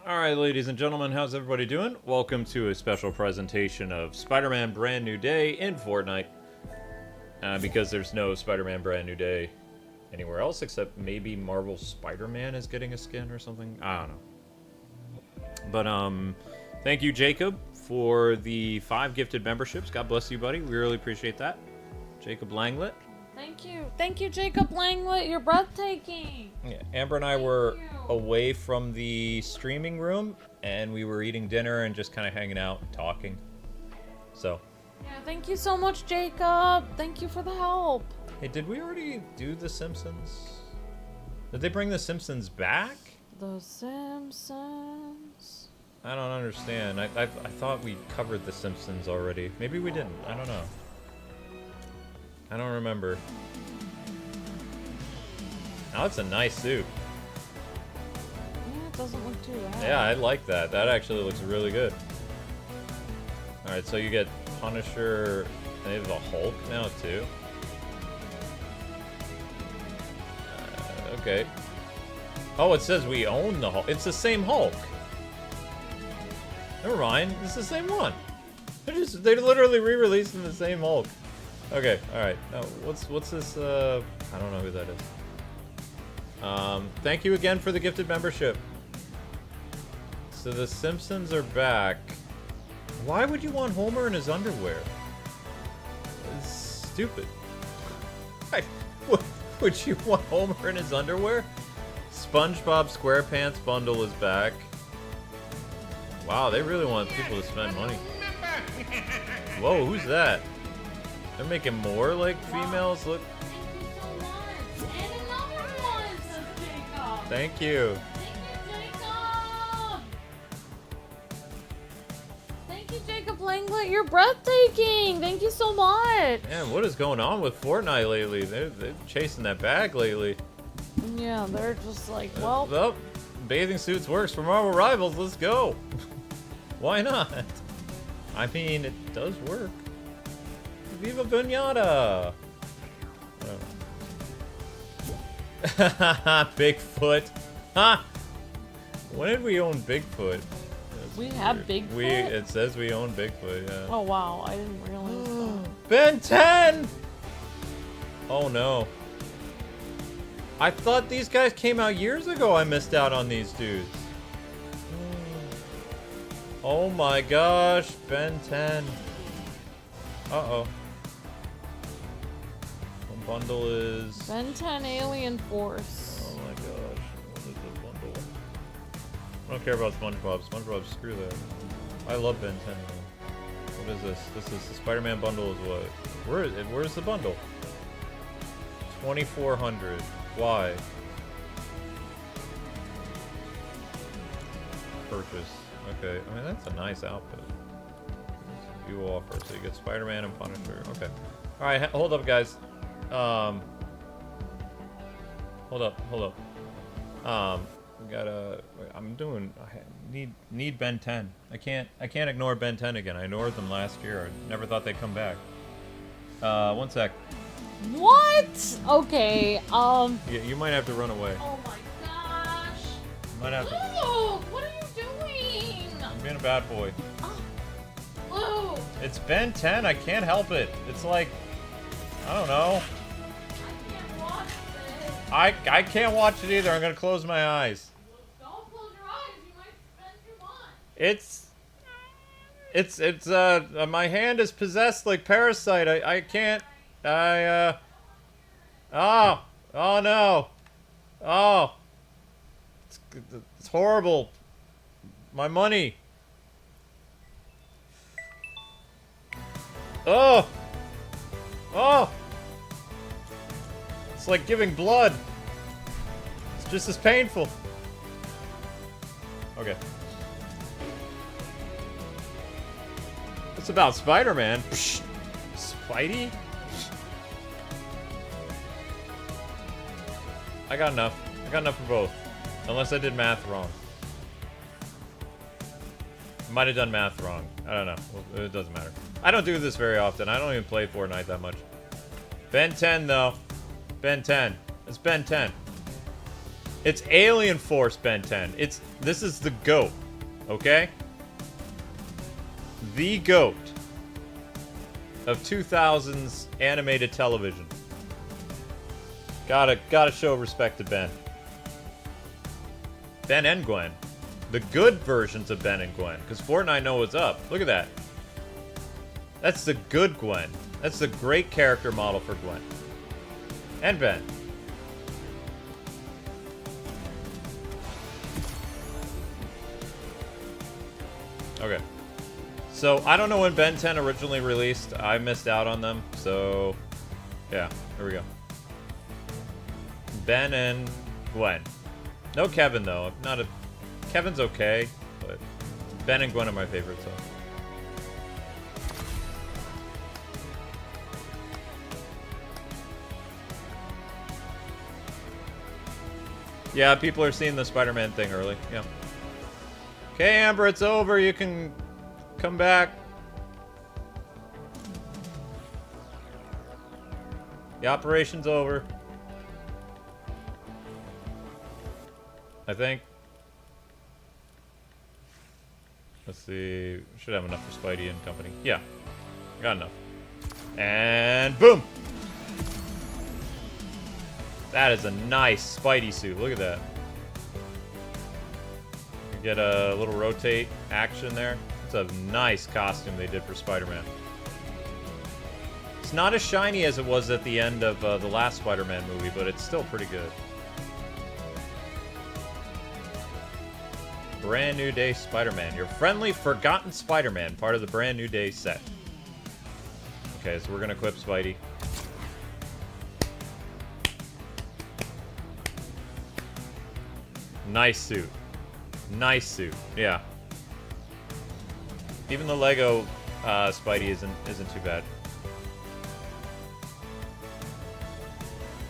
Alright, ladies and gentlemen, how's everybody doing? Welcome to a special presentation of Spider-Man Brand New Day in Fortnite. Because there's no Spider-Man Brand New Day anywhere else, except maybe Marvel Spider-Man is getting a skin or something. I don't know. But, thank you, Jacob, for the 5 gifted memberships. God bless you, buddy. We really appreciate that. Jacob Langlet. Thank you. Thank you, Jacob Langlet. You're breathtaking. Yeah, Amber and I were away from the streaming room, and we were eating dinner and just kind of hanging out and talking. So. Yeah, thank you so much, Jacob. Thank you for the help. Hey, did we already do The Simpsons? Did they bring The Simpsons back? The Simpsons. I don't understand. I thought we covered The Simpsons already. Maybe we didn't. I don't know. I don't remember. Oh, that's a nice suit. Yeah, it doesn't look too bad. Yeah, I like that. That actually looks really good. Alright, so you get Punisher. They have a Hulk now, too. Okay. Oh, it says we own the Hulk. It's the same Hulk. Never mind. It's the same one. They're literally re-releasing the same Hulk. Okay, alright. Now, what's this, I don't know who that is. Thank you again for the gifted membership. So the Simpsons are back. Why would you want Homer in his underwear? It's stupid. Would you want Homer in his underwear? SpongeBob SquarePants bundle is back. Wow, they really want people to spend money. Whoa, who's that? They're making more, like, females look... Thank you so much. And another one, says Jacob. Thank you. Thank you, Jacob. Thank you, Jacob Langlet. You're breathtaking. Thank you so much. Man, what is going on with Fortnite lately? They're chasing that bag lately. Yeah, they're just like, well... Well, bathing suits works for Marvel Rivals. Let's go. Why not? I mean, it does work. Viva Bunята! Bigfoot. Ha! When did we own Bigfoot? We have Bigfoot? It says we own Bigfoot, yeah. Oh, wow. I didn't realize that. Ben 10! Oh, no. I thought these guys came out years ago. I missed out on these dudes. Oh my gosh, Ben 10. Uh-oh. What bundle is... Ben 10 Alien Force. Oh my gosh. What is this bundle? I don't care about SpongeBob. SpongeBob, screw that. I love Ben 10 though. What is this? This is the Spider-Man bundle is what? Where's the bundle? 2,400. Why? Purchase. Okay. I mean, that's a nice outfit. You offer. So you get Spider-Man and Punisher. Okay. Alright, hold up, guys. Hold up. We gotta... I need Ben 10. I can't ignore Ben 10 again. I ignored them last year. I never thought they'd come back. 1 sec. What? Okay, You might have to run away. Oh my gosh. You might have to... Luke, what are you doing? I'm being a bad boy. Luke. It's Ben 10. I can't help it. It's like... I don't know. I can't watch this. I can't watch it either. I'm gonna close my eyes. Don't close your eyes. You might spend your money. It's my hand is possessed like Parasite. I can't, oh no. Oh. It's horrible. My money. Oh. Oh. It's like giving blood. It's just as painful. Okay. It's about Spider-Man. Psh, Spidey? I got enough. I got enough for both. Unless I did math wrong. Might have done math wrong. I don't know. Well, it doesn't matter. I don't do this very often. I don't even play Fortnite that much. Ben 10, though. Ben 10. It's Ben 10. It's Alien Force Ben 10. This is the GOAT, okay? The GOAT of 2000s animated television. Gotta show respect to Ben. Ben and Gwen. The good versions of Ben and Gwen, because Fortnite know what's up. Look at that. That's the good Gwen. That's the great character model for Gwen. And Ben. Okay. So, I don't know when Ben 10 originally released. I missed out on them. So, yeah. Here we go. Ben and Gwen. No Kevin, though. Kevin's okay, but Ben and Gwen are my favorites, so. Yeah, people are seeing the Spider-Man thing early. Yeah. Okay, Amber, it's over. You can come back. The operation's over. I think. Let's see. Should have enough for Spidey and company. Yeah. Got enough. And boom! That is a nice Spidey suit. Look at that. You get a little rotate action there. It's a nice costume they did for Spider-Man. It's not as shiny as it was at the end of the last Spider-Man movie, but it's still pretty good. Brand New Day Spider-Man. Your friendly, forgotten Spider-Man. Part of the Brand New Day set. Okay, so we're going to equip Spidey. Nice suit. Nice suit. Yeah. Even the Lego Spidey isn't too bad.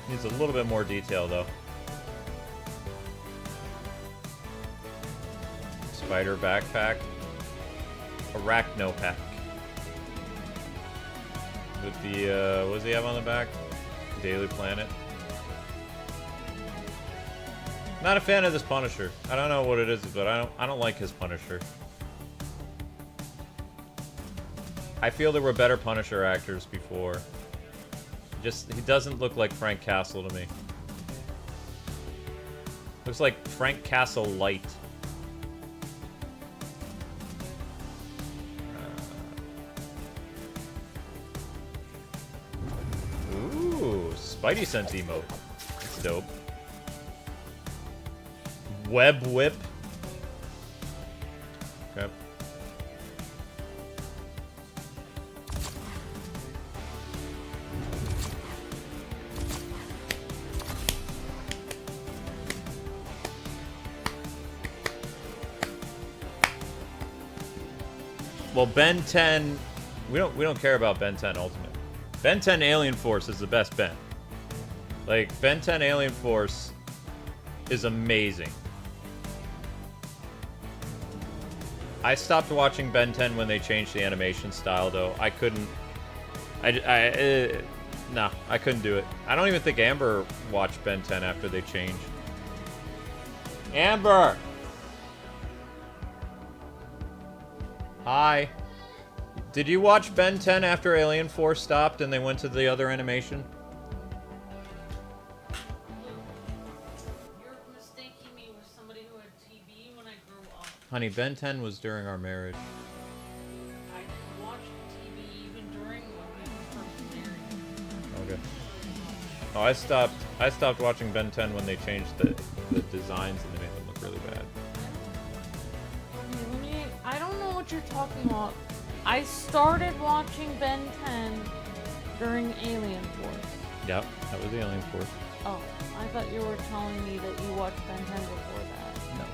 Needs a little bit more detail, though. Spider backpack. Arachno pack. With the, what does he have on the back? Daily Planet. Not a fan of this Punisher. I don't know what it is, but I don't like his Punisher. I feel there were better Punisher actors before. He doesn't look like Frank Castle to me. Looks like Frank Castle light. Ooh, Spidey Sense emote. That's dope. Web whip. Okay. Well, Ben 10, we don't care about Ben 10 Ultimate. Ben 10 Alien Force is the best Ben. Like, Ben 10 Alien Force is amazing. I stopped watching Ben 10 when they changed the animation style, though. I couldn't. No, I couldn't do it. I don't even think Amber watched Ben 10 after they changed. Amber! Hi. Did you watch Ben 10 after Alien Force stopped and they went to the other animation? You're mistaking me with somebody who had TV when I grew up. Honey, Ben 10 was during our marriage. I didn't watch TV even during when we were first married. Okay. Oh, I stopped watching Ben 10 when they changed the designs and they made them look really bad. I don't know what you're talking about. I started watching Ben 10 during Alien Force. Yep, that was the Alien Force. Oh, I thought you were telling me that you watched Ben 10 before that. No.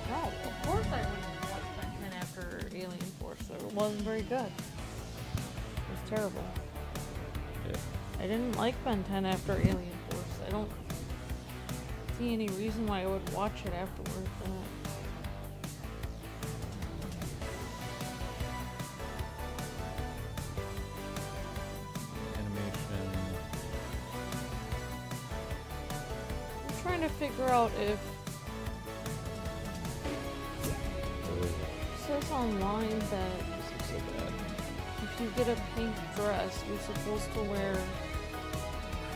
No, of course I wouldn't watch Ben 10 after Alien Force. So it wasn't very good. It was terrible. Yeah. I didn't like Ben 10 after Alien Force. I don't see any reason why I would watch it afterwards. figure out if it says online that This looks so bad. if you get a pink dress, you're supposed to wear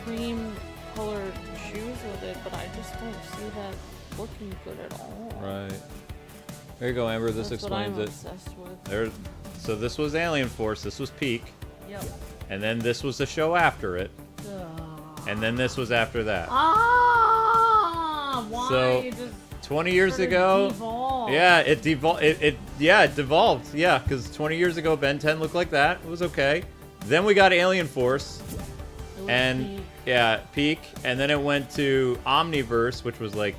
cream colored shoes with it, but I just don't see that looking good at all. Right. There you go, Amber. This That's explains what I'm it. obsessed with. There. So this was Alien Force. This was Peak. Yep. And then this was the show after it. And then this was after that. Ah! Why So, does 20 years sort of ago. devolve? Yeah, it devolved. It devolved. Yeah, because 20 years ago, Ben 10 looked like that. It was okay. Then we got Alien Force. It was And peak. yeah, Peak. And then it went to Omniverse, which was like,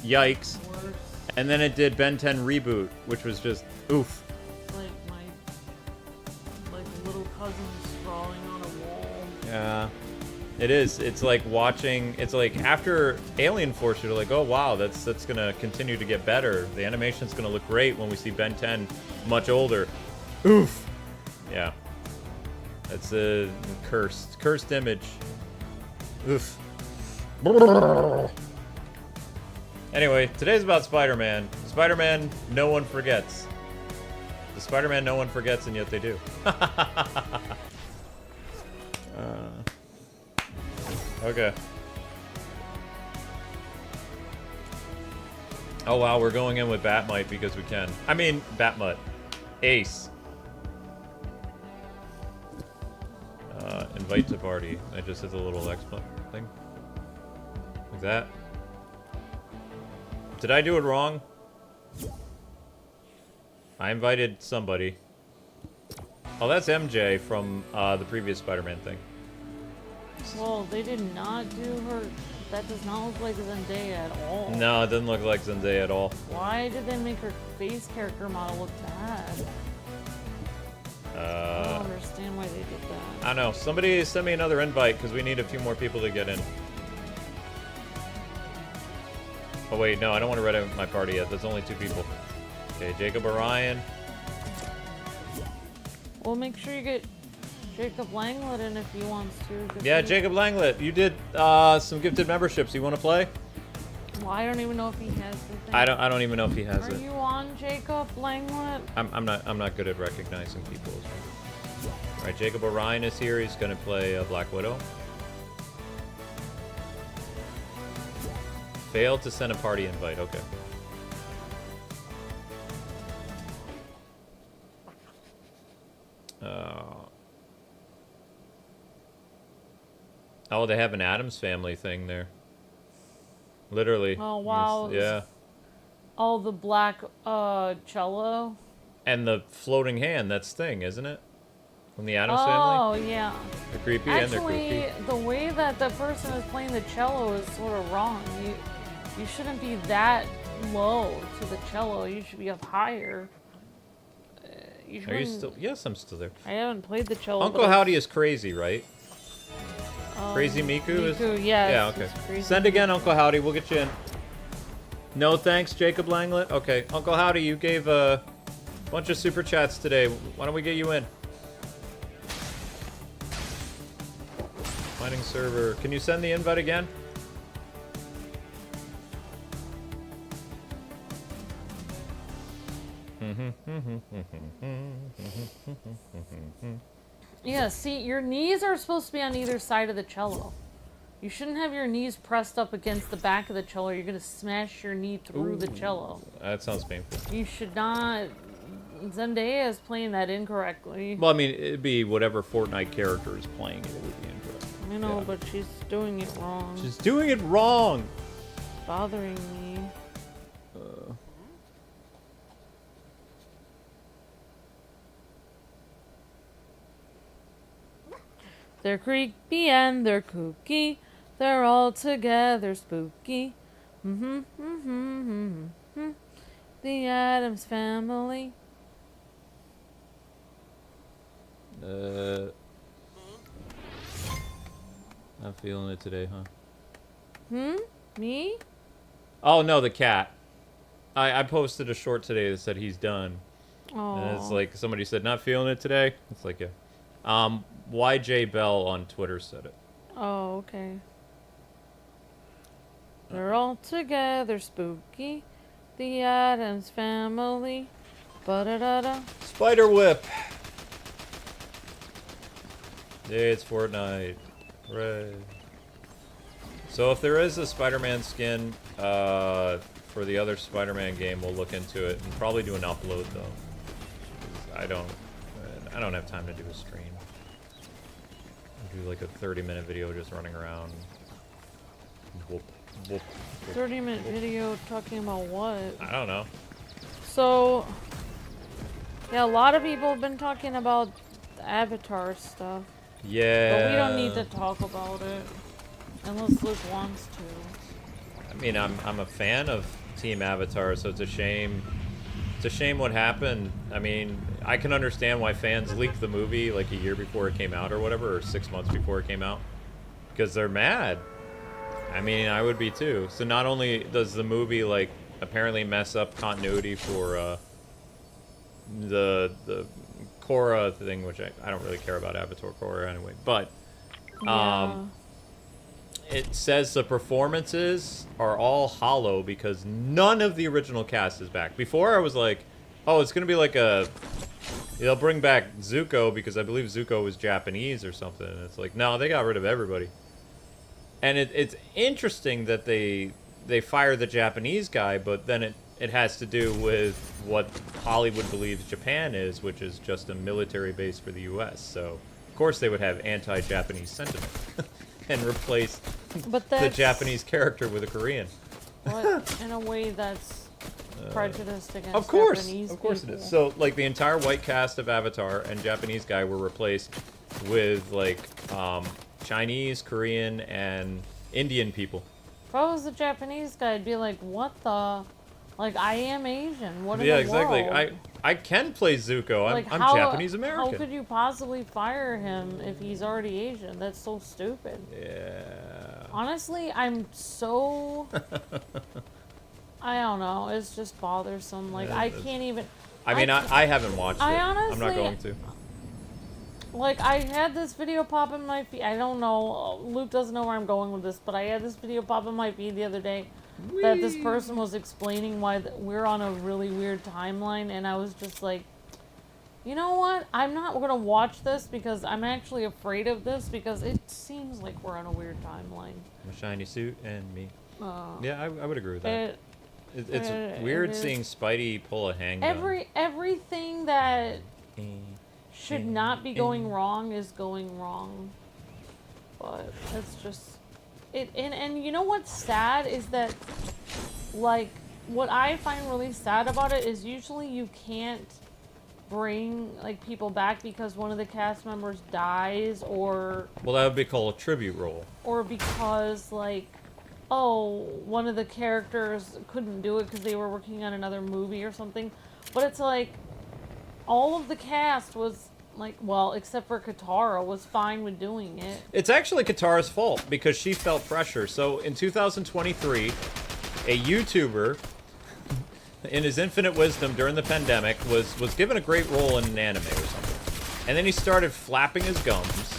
yikes. Worse. And then it did Ben 10 Reboot, which was just oof. Like little cousin sprawling on a wall. Yeah, it is. It's like watching. It's like after Alien Force, you're like, oh wow, that's gonna continue to get better. The animation's gonna look great when we see Ben 10 much older. Oof. Yeah. That's a cursed image. Oof. Anyway, today's about Spider-Man. Spider-Man, no one forgets. The Spider-Man no one forgets, and yet they do. Okay. Oh wow, we're going in with Batmite because we can. I mean, Batmut. Ace. Invite to party. I just hit the little X button thing. Like that. Did I do it wrong? I invited somebody. Oh, that's MJ from the previous Spider-Man thing. Well, they did not do her. That does not look like Zendaya at all. No, it doesn't look like Zendaya at all. Why did they make her face character model look bad? I don't understand why they did that. I don't know. Somebody send me another invite because we need a few more people to get in. Oh wait, no, I don't want to read out my party yet. There's only 2 people. Okay, Jacob Orion. Well, make sure you get Jacob Langlet in if he wants to. Yeah, Jacob Langlet, you did some gifted memberships. You want to play? Well, I don't even know if he has the thing. I don't even know if he has Are it. you on Jacob Langlet? I'm not good at recognizing people. All right, Jacob Orion is here. He's gonna play Black Widow. Failed to send a party invite. Okay. Oh, they have an Addams Family thing there. Literally. Oh, wow. Yeah. Oh, the black cello. And the floating hand, that's Sting, isn't it? From the Addams Family? Oh, yeah. They're creepy and they're Actually, creepy. the way that the person is playing the cello is sort of wrong. You shouldn't be that low to the cello. You should be up higher. You Are you shouldn't- still? Yes, I'm still there. I haven't played the cello. Uncle but Howdy is crazy, right? Crazy Miku is? Miku, yes, Yeah, it's okay. Crazy Send again, Uncle Howdy. We'll get you in. No thanks, Jacob Langlet. Okay, Uncle Howdy, you gave a bunch of super chats today. Why don't we get you in? Finding server. Can you send the invite again? Yeah, see, your knees are supposed to be on either side of the cello. You shouldn't have your knees pressed up against the back of the cello. You're going to smash your knee through the cello. That sounds painful. You should not... Zendaya is playing that incorrectly. Well, I mean, it'd be whatever Fortnite character is playing it, it would be incorrect. I know, Yeah. but she's doing it wrong. She's doing it wrong! bothering me. They're creepy and they're kooky. They're all together spooky. The Addams Family. Not feeling it today, huh? Me? Oh, no, the cat. I posted a short today that said he's done. Oh. And it's like, somebody said, not feeling it today? It's like, yeah. YJ Bell on Twitter said it. Oh, okay. They're all together, spooky. The Addams family. Ba-da-da-da. Spider Whip. Yeah, it's Fortnite. Hooray. So if there is a Spider-Man skin for the other Spider-Man game, we'll look into it and probably do an upload though. 'Cause I don't have time to do a stream. I'll do like a 30-minute video just running around. Whoop, whoop, whoop, 30-minute whoop. video talking about what? I don't know. So, yeah, a lot of people have been talking about the Avatar stuff. Yeah. But we don't need to talk about it. Unless Luke wants to. I mean, I'm a fan of Team Avatar, so it's a shame. It's a shame what happened. I mean, I can understand why fans leaked the movie like a year before it came out or whatever, or 6 months before it came out, because they're mad. I mean, I would be too. So not only does the movie like apparently mess up continuity for the Korra thing, which I don't really care about Avatar Korra anyway, but it says the performances are all hollow because none of the original cast is back. Before I was like, oh, it's gonna be like they'll bring back Zuko because I believe Zuko was Japanese or something. And it's like, no, they got rid of everybody. And it's interesting that they fire the Japanese guy, but then it has to do with what Hollywood believes Japan is, which is just a military base for the U.S. So, of course, they would have anti-Japanese sentiment and replace the Japanese character with a Korean. But in a way that's prejudiced against Of course people. it is. So, like, the entire white cast of Avatar and Japanese guy were replaced with, like, Chinese, Korean, and Indian people. If I was a Japanese guy, I'd be like, what the... Like, I am Asian. What in Yeah, the exactly. world? I can play Zuko. Like, I'm how, Japanese American. How could you possibly fire him if he's already Asian? That's so stupid. Yeah. Honestly, I'm so... I don't know. It's just bothersome. Like, Yeah, I can't even... I mean, I haven't watched it. I I'm honestly... not going to. Like, I had this video pop in my feed. I don't know. Luke doesn't know where I'm going with this, but I had this video pop in my feed the other day that this person was explaining why we're on a really weird timeline, and I was just like, you know what? I'm not going to watch this because I'm actually afraid of this because it seems like we're on a weird timeline. A shiny suit and me. Yeah, I would agree with that. It's weird seeing Spidey pull a handgun. Everything that should not be going wrong is going wrong. But it's just... And you know what's sad is that, like, what I find really sad about it is usually you can't bring, like, people back because one of the cast members dies or... Well, that would be called a tribute role. Or because, like, oh, one of the characters couldn't do it because they were working on another movie or something. But it's like, all of the cast was... Like, well, except for Katara, was fine with doing it. It's actually Katara's fault because she felt pressure. So in 2023, a YouTuber, in his infinite wisdom during the pandemic, was given a great role in an anime or something. And then he started flapping his gums.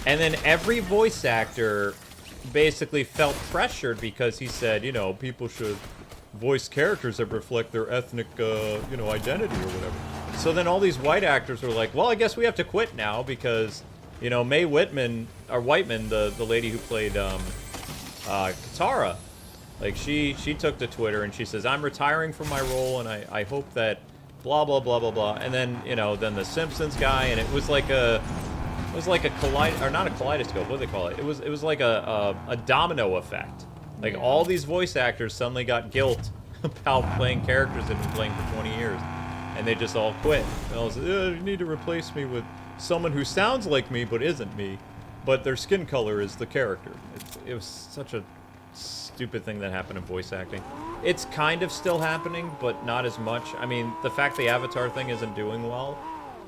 And then every voice actor basically felt pressured because he said, you know, people should voice characters that reflect their ethnic, you know, identity or whatever. So then all these white actors were like, well, I guess we have to quit now because, you know, Mae Whitman, or Whiteman, the lady who played Katara, like, she took to Twitter and she says, I'm retiring from my role and I hope that blah, blah, blah, blah, blah. And then, you know, then the Simpsons guy, and it was like a or not a kaleidoscope, what do they call it? It was like a domino effect. Like, all these voice actors suddenly got guilt about playing characters they've been playing for 20 years. And they just all quit. And I was like, you need to replace me with someone who sounds like me but isn't me, but their skin color is the character. It was such a stupid thing that happened in voice acting. It's kind of still happening, but not as much. I mean, the fact the Avatar thing isn't doing well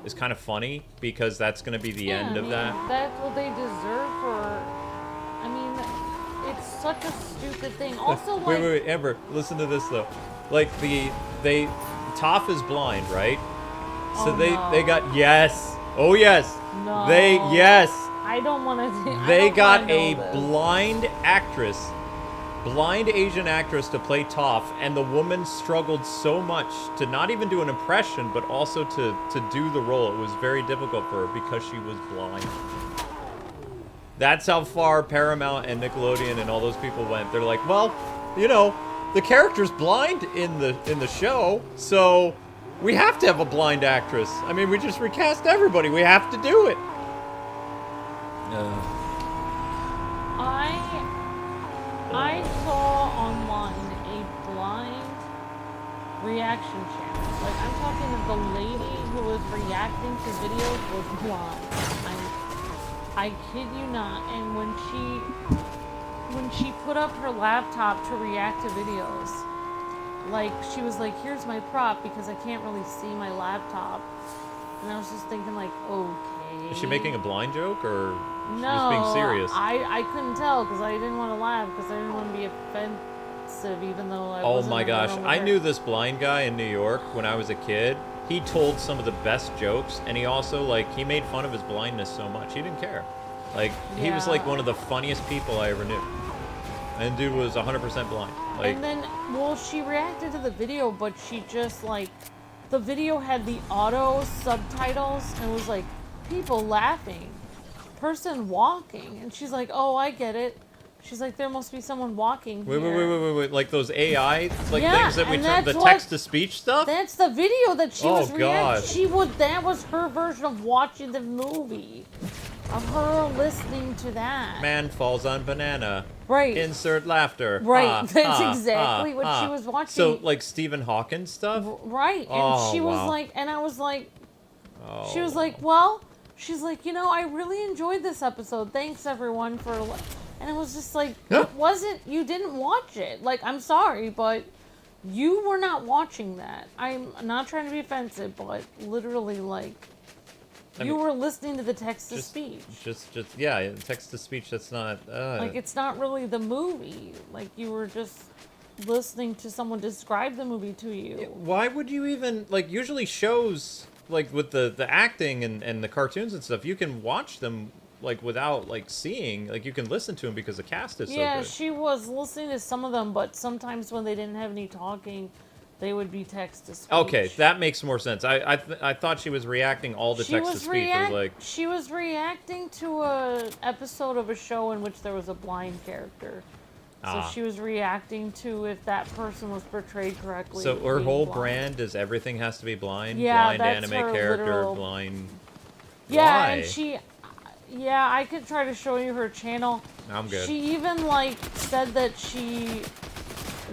is kind of funny because that's going to be the end of that. That's what they deserve for... I mean, it's such a stupid thing. Also, like... Wait, Amber, listen to this, though. Like, Toph is blind, right? So they got... Yes. Oh, yes. No. Yes. I don't want to... They got a blind actress blind Asian actress to play Toph, and the woman struggled so much to not even do an impression, but also to do the role. It was very difficult for her because she was blind. That's how far Paramount and Nickelodeon and all those people went. They're like, well, you know, the character's blind in the show, so we have to have a blind actress. I mean, we just recast everybody. We have to do it. I saw online a blind reaction channel. Like, I'm talking that the lady who was reacting to videos was blind. I kid you not. And when she put up her laptop to react to videos, like, she was like, here's my prop because I can't really see my laptop. And I was just thinking, like, okay. Is she making a blind joke, or she No, was being serious? I couldn't tell because I didn't want to laugh because I didn't want to be offensive, even though I Oh wasn't my gosh, over I there. knew this blind guy in New York when I was a kid. He told some of the best jokes, and he also, like, he made fun of his blindness so much. He didn't care. Like, he was, like, Yeah. one of the funniest people I ever knew. And dude was 100% blind. Like, And then, well, she reacted to the video, but she just, like, the video had the auto subtitles and was like, people laughing, person walking. And she's like, oh, I get it. She's like, there must be someone walking wait, here. wait. Like those AI, like, Yeah, things that we and turn, the that's what- text-to-speech stuff? That's the video that she Oh, was reacting. God. That was her version of watching the movie. Of her listening to that. Man falls on banana. Right. Insert laughter. Right. Ha, That's ha, exactly ha, what ha. she was watching. So, like, Stephen Hawking stuff? Right. And Oh, she was wow. like, and I was like, Oh. she was like, well, she's like, you know, I really enjoyed this episode. Thanks everyone for, and it was just like, it wasn't, you didn't watch it. Like, I'm sorry, but you were not watching that. I'm not trying to be offensive, but literally, like, you were listening to the text-to-speech. Yeah, text-to-speech, that's not... Like, it's not really the movie. Like, you were just listening to someone describe the movie to you. Why would you even... Like, usually shows, like, with the acting and the cartoons and stuff, you can watch them, like, without, like, seeing. Like, you can listen to them because the cast is so Yeah, good. she was listening to some of them, but sometimes when they didn't have any talking, they would be text-to-speech. Okay, that makes more sense. I thought she was reacting all the She text-to-speech. I was like... She was reacting to a episode of a show in which there was a blind character. So she was reacting to if that person was portrayed correctly. So her being whole blind. brand is everything has to be blind? Yeah, blind that's anime her character, literal- blind... Yeah, Why? and she... Yeah, I could try to show you her channel. I'm good. She even, like, said that she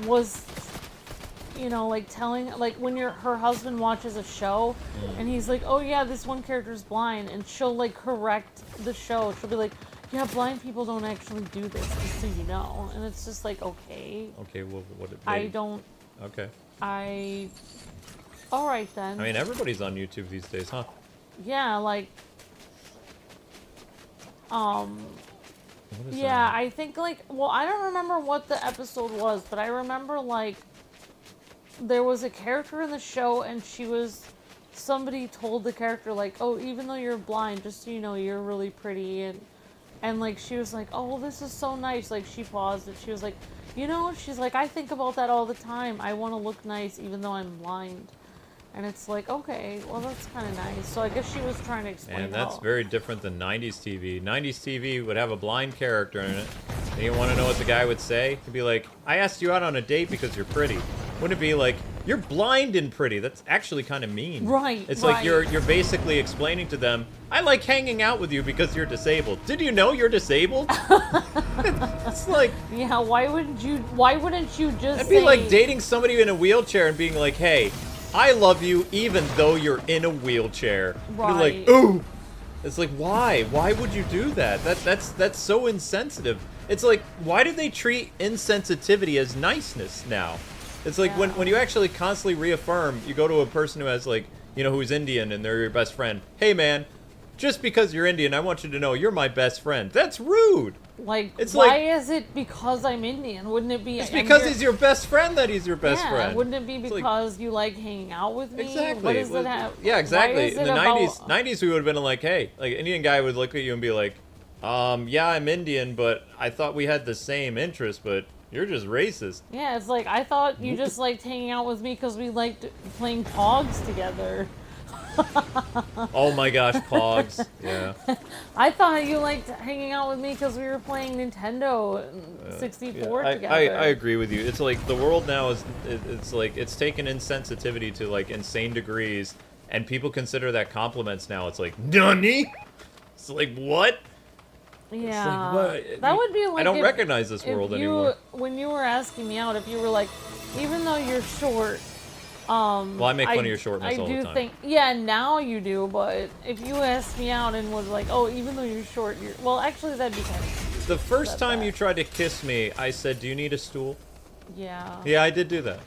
was, you know, like, telling... Like, when her husband watches a show, and he's like, oh, yeah, this one character's blind, and she'll, like, correct the show. She'll be like, yeah, blind people don't actually do this, just so you know. And it's just like, okay. Okay, well, what did I don't... Okay. Alright, then. I mean, everybody's on YouTube these days, huh? Yeah, like... What is Yeah, that? I think, like, well, I don't remember what the episode was, but I remember, like, there was a character in the show, and somebody told the character, like, oh, even though you're blind, just so you know, you're really pretty, and like, she was like, oh, this is so nice, like, she paused, and she was like, you know, she's like, I think about that all the time, I want to look nice, even though I'm blind. And it's like, okay, well, that's kind of nice. So I guess she was trying to explain. And that's very different than 90s TV. 90s TV would have a blind character in it. And you want to know what the guy would say? He'd be like, I asked you out on a date because you're pretty. Wouldn't it be like, you're blind and pretty? That's actually kind of mean. Right, It's right. like you're basically explaining to them, I like hanging out with you because you're disabled. Did you know you're disabled? It's like... Yeah, why wouldn't you just That'd be like dating somebody in a wheelchair and being like, hey, I love you even though you're in a wheelchair. You're Right. like, ooh. It's like, why? Why would you do that? That's so insensitive. It's like, why do they treat insensitivity as niceness now? It's like Yeah. when you actually constantly reaffirm, you go to a person who has, like, you know, who's Indian and they're your best friend. Hey man, just because you're Indian, I want you to know you're my best friend. That's rude. Like, It's why like- is it because I'm Indian? Wouldn't it be... It's because he's your best friend that he's your best yeah, friend. wouldn't it be It's like- because you like hanging out with me? Exactly. What does it have? Yeah, Why exactly. is In it the about- 90s we would have been like, hey, like, an Indian guy would look at you and be like, yeah, I'm Indian, but I thought we had the same interests, but You're just racist. Yeah, it's like, I thought you just liked hanging out with me because we liked playing Pogs together. Oh my gosh, Pogs. Yeah. I thought you liked hanging out with me because we were playing Nintendo 64 together. I agree with you. It's like the world now is, it's like, it's taken insensitivity to like insane degrees, and people consider that compliments now. It's like, Nani? It's like, what? Yeah. It's like, what? That would be like, I don't recognize this world anymore. When you were asking me out, if you were like, even though you're short, well, I make fun of your shortness all the time. Yeah, now you do, but if you asked me out and was like, oh, even though you're short, you're... Well, actually, that'd be kind of... The first time you tried to kiss me, I said, do you need a stool? Yeah. Yeah, I did do that.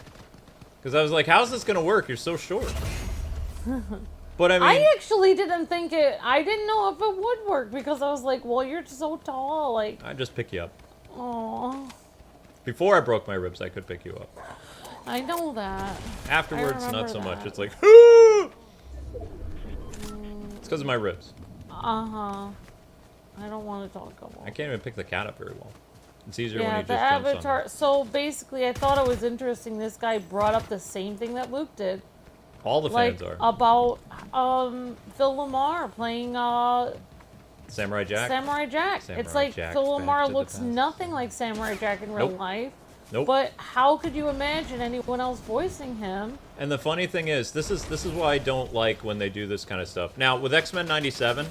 Because I was like, how's this going to work? You're so short. But I mean... I actually didn't think it... I didn't know if it would work, because I was like, well, you're so tall, like... I'd just pick you up. Aww. Before I broke my ribs, I could pick you up. I know that. Afterwards, not so much. It's like, it's because of my ribs. Uh-huh. I don't want to talk about I can't even pick the cat up very well. It's easier when Yeah, he the just jumps on Avatar... me. So, basically, I thought it was interesting. This guy brought up the same thing that Luke did. All the fans are. About, Phil Lamar playing, Samurai Jack? Samurai Jack. Samurai It's like Jack's Phil back Lamar to the looks past. nothing like Samurai Jack in real Nope. life. Nope. But how could you imagine anyone else voicing him? And the funny thing is, this is why I don't like when they do this kind of stuff. Now, with X-Men 97,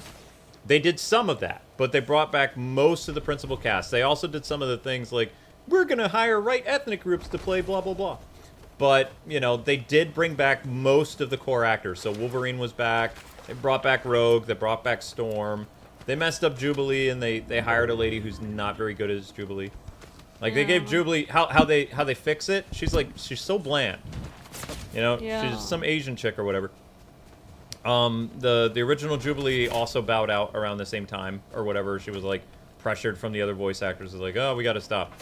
they did some of that, but they brought back most of the principal cast. They also did some of the things like, we're going to hire right ethnic groups to play blah, blah, blah. But, you know, they did bring back most of the core actors. So Wolverine was back. They brought back Rogue. They brought back Storm. They messed up Jubilee, and they hired a lady who's not very good as Jubilee. Like, they gave Jubilee... How they fix it? She's so bland. You know? Yeah. She's some Asian chick or whatever. The original Jubilee also bowed out around the same time, or whatever. She was, like, pressured from the other voice actors. It was like, oh, we gotta stop.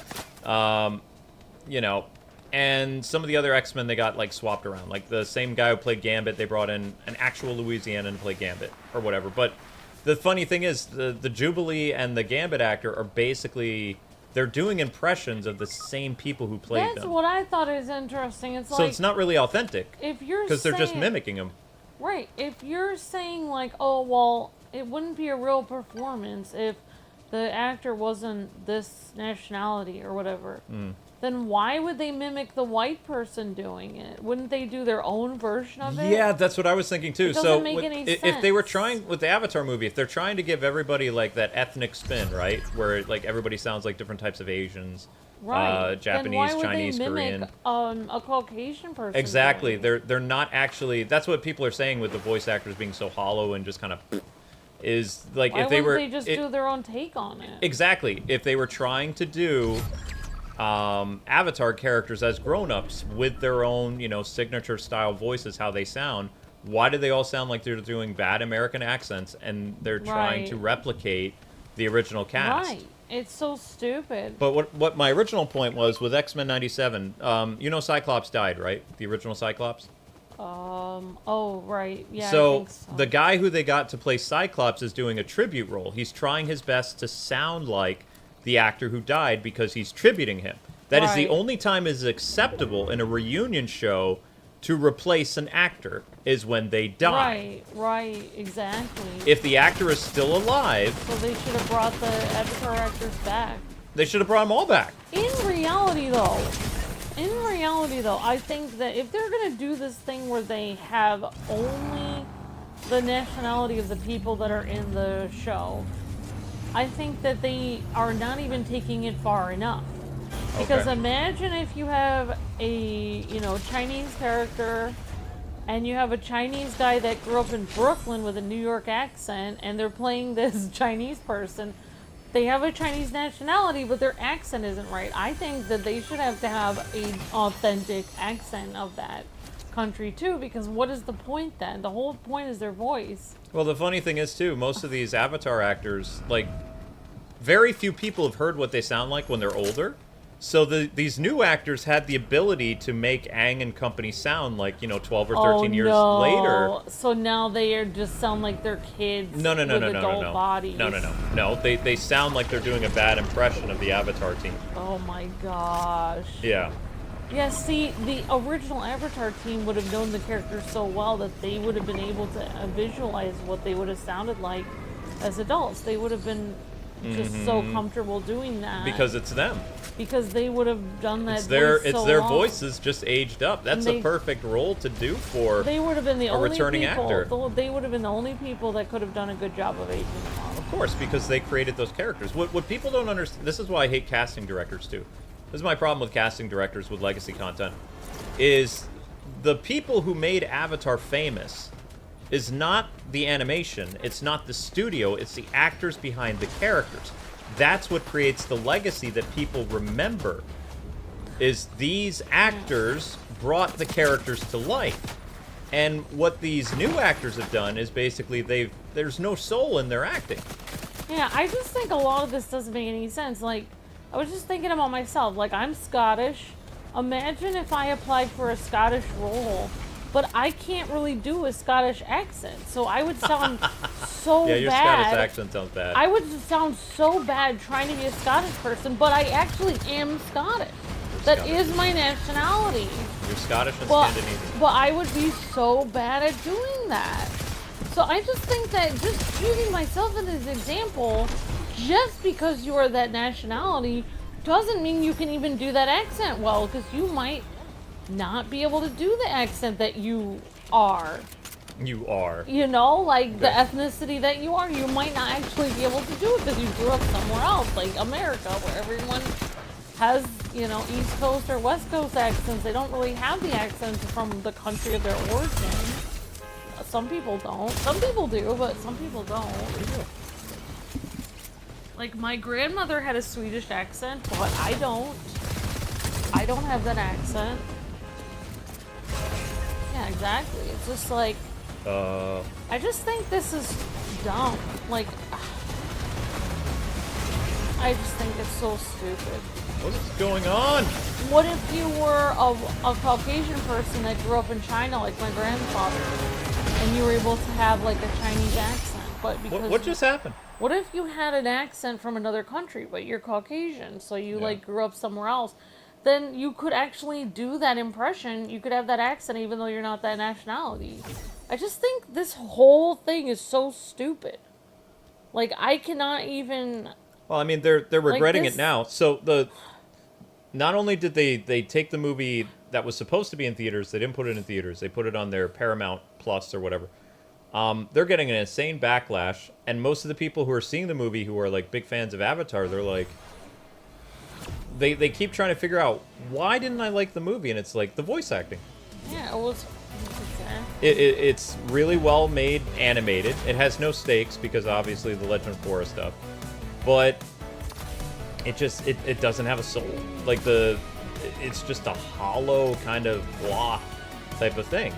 You know... And some of the other X-Men, they got, like, swapped around. Like, the same guy who played Gambit, they brought in an actual Louisianan to play Gambit, or whatever. But the funny thing is, the Jubilee and the Gambit actor are basically... They're doing impressions of the same people who played them. That's what I thought is interesting. It's so like... it's not really authentic. If you're because they're just mimicking them. Right. If you're saying, like, oh, well, it wouldn't be a real performance if the actor wasn't this nationality or whatever. Then why would they mimic the white person doing it? Wouldn't they do their own version of it? Yeah, that's what I was thinking too. It doesn't make any if they were sense. trying with the Avatar movie, if they're trying to give everybody like that ethnic spin, right, where like everybody sounds like different types of Asians, Right. Japanese, then why would Chinese, they mimic, Korean. a Caucasian person? Exactly. doing it? They're not actually. That's what people are saying with the voice actors being so hollow and just kind of is like Why if they were wouldn't they just do their own take on it? exactly if they were trying to do Avatar characters as grown-ups with their own, you know, signature style voices, how they sound. Why do they all sound like they're doing bad American accents and they're trying to replicate the original cast? Right. It's so stupid. But what my original point was with X-Men 97, you know Cyclops died, right? The original Cyclops? Oh, right. Yeah, I So, think so. the guy who they got to play Cyclops is doing a tribute role. He's trying his best to sound like the actor who died because he's tributing him. That is the Right. only time it is acceptable in a reunion show to replace an actor, is when they die. Right, exactly. If the actor is still alive, So they should have brought the Avatar actors back. they should have brought them all back. In reality, though, I think that if they're gonna do this thing where they have only the nationality of the people that are in the show, I think that they are not even taking it far enough. Because Okay. imagine if you have a, you know, Chinese character and you have a Chinese guy that grew up in Brooklyn with a New York accent and they're playing this Chinese person. They have a Chinese nationality, but their accent isn't right. I think that they should have to have an authentic accent of that country too, because what is the point then? The whole point is their voice. Well, the funny thing is, too, most of these Avatar actors, like, very few people have heard what they sound like when they're older. So these new actors had the ability to make Aang and company sound like 12 or 13 years later. So now they are just sound like they're kids No, with adult bodies. No. They sound like they're doing a bad impression of the Avatar team. Oh my gosh. Yeah. Yeah, see, the original Avatar team would have known the characters so well that they would have been able to visualize what they would have sounded like as adults. They would have been just so comfortable doing that. Because it's them. Because they would have done that. It's their voices just aged up. That's a perfect role to do for they would have been the a only returning people, actor. They would have been the only people that could have done a good job of aging them up. Of course, because they created those characters. What people don't understand, this is why I hate casting directors too. This is my problem with casting directors with legacy content, is the people who made Avatar famous is not the animation, it's not the studio, it's the actors behind the characters. That's what creates the legacy that people remember, is these actors brought the characters to life. And what these new actors have done is basically there's no soul in their acting. Yeah, I just think a lot of this doesn't make any sense. Like, I was just thinking about myself. Like, I'm Scottish. Imagine if I applied for a Scottish role, but I can't really do a Scottish accent. So I would sound so bad. Yeah, your Scottish accent sounds bad. I would sound so bad trying to be a Scottish person, but I actually am Scottish. That is my nationality. You're Scottish and Scandinavian. But I would be so bad at doing that. So I just think that just choosing myself as an example, just because you are that nationality, doesn't mean you can even do that accent well, because you might not be able to do the accent that you are. You are. You know, like the ethnicity that you are, you might not actually be able to do it because you grew up somewhere else, like America, where everyone has, East Coast or West Coast accents. They don't really have the accents from the country of their origin. Some people don't. Some people do, but some people don't. Like, my grandmother had a Swedish accent, but I don't. I don't have that accent. Yeah, exactly. It's just like... I just think this is dumb. Like... I just think it's so stupid. What is going on? What if you were a Caucasian person that grew up in China, like my grandfather, and you were able to have, like, a Chinese accent, but because... What just happened? What if you had an accent from another country, but you're Caucasian, so you, like, grew up somewhere else? Then you could actually do that impression. You could have that accent even though you're not that nationality. I just think this whole thing is so stupid. Like, I cannot even... Well, I mean, they're regretting it now. So not only did they take the movie that was supposed to be in theaters, they didn't put it in theaters. They put it on their Paramount Plus or whatever. They're getting an insane backlash, and most of the people who are seeing the movie who are like big fans of Avatar, they're like, they keep trying to figure out, why didn't I like the movie? And it's like the voice acting. Yeah, it was... It's really well made, animated. It has no stakes because obviously the Legend of Korra stuff, but it just it doesn't have a soul. Like it's just a hollow kind of blah type of thing,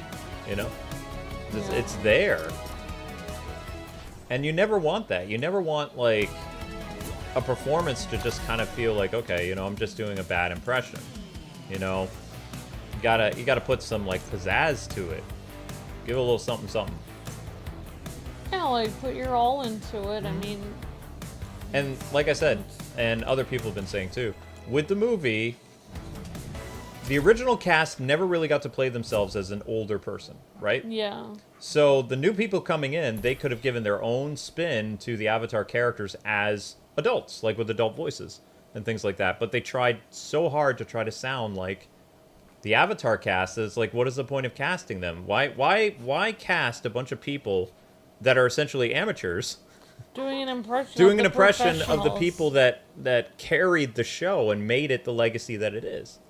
It's there, and you never want that. You never want like a performance to just kind of feel like, okay, I'm just doing a bad impression. You gotta put some like pizzazz to it. Give it a little something, something. Yeah, like put your all into it. I mean, and like I said, and other people have been saying too, with the movie, the original cast never really got to play themselves as an older person, right? Yeah. So the new people coming in, they could have given their own spin to the Avatar characters as adults, like with adult voices and things like that. But they tried so hard to try to sound like the Avatar cast. It's like, what is the point of casting them? Why cast a bunch of people that are essentially amateurs doing an impression of the people that carried the show and made it the legacy that it is,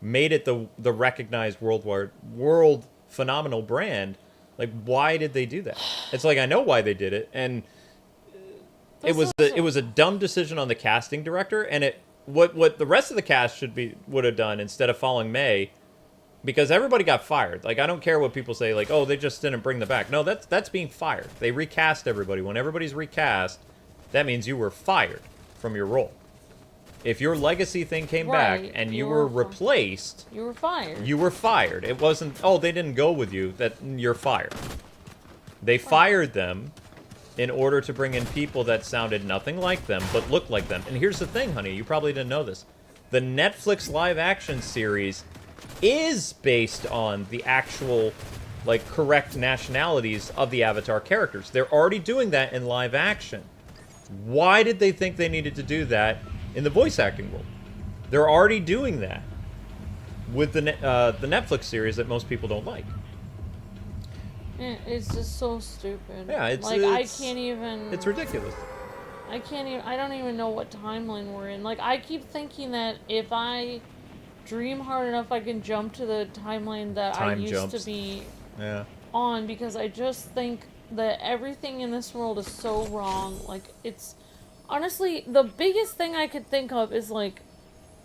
made it the recognized world phenomenal brand? Like, why did they do that? It's like, I know why they did it, and it was a dumb decision on the casting director, and what the rest of the cast would have done instead of following May, because everybody got fired. Like, I don't care what people say, like, oh, they just didn't bring them back. No, that's being fired. They recast everybody. When everybody's recast, that means you were fired from your role. If your legacy thing came Right, back and you you were were replaced, You were fired. you were fired. It wasn't, oh, they didn't go with you, that you're fired. They fired them in order to bring in people that sounded nothing like them, but looked like them. And here's the thing, honey, you probably didn't know this. The Netflix live-action series is based on the actual, like, correct nationalities of the Avatar characters. They're already doing that in live action. Why did they think they needed to do that in the voice acting world? They're already doing that with the Netflix series that most people don't like. It's just so stupid. Yeah, it's like I can't even. It's ridiculous. I can't even. I don't even know what timeline we're in. Like I keep thinking that if I dream hard enough, I can jump to the timeline that I used to be on, because I just think that everything in this world is so wrong. Like it's honestly the biggest thing I could think of is like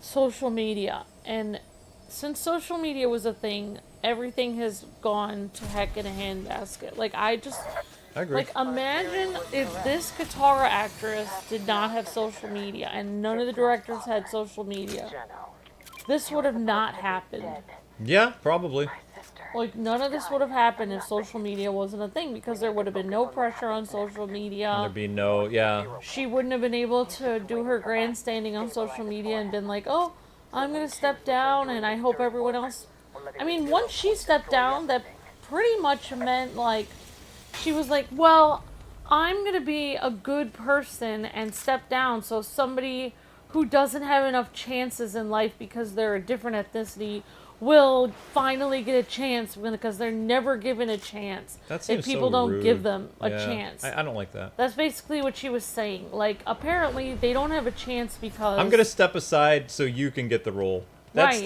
social media, and since social media was a thing, everything has gone to heck in a handbasket. Like I agree. Like imagine if this Katara actress did not have social media and none of the directors had social media. This would have not happened. Yeah, probably. Like none of this would have happened if social media wasn't a thing, because there would have been no pressure on social media. There'd be no, yeah. She wouldn't have been able to do her grandstanding on social media and been like, oh, I'm going to step down and I hope everyone else... I mean, once she stepped down, that pretty much meant, like, she was like, well, I'm going to be a good person and step down so somebody who doesn't have enough chances in life because they're a different ethnicity will finally get a chance, because they're never given a chance. That seems if people so don't rude. give them a chance. I don't like that. That's basically what she was saying. Like, apparently they don't have a chance because I'm gonna step aside so you can get the role. That's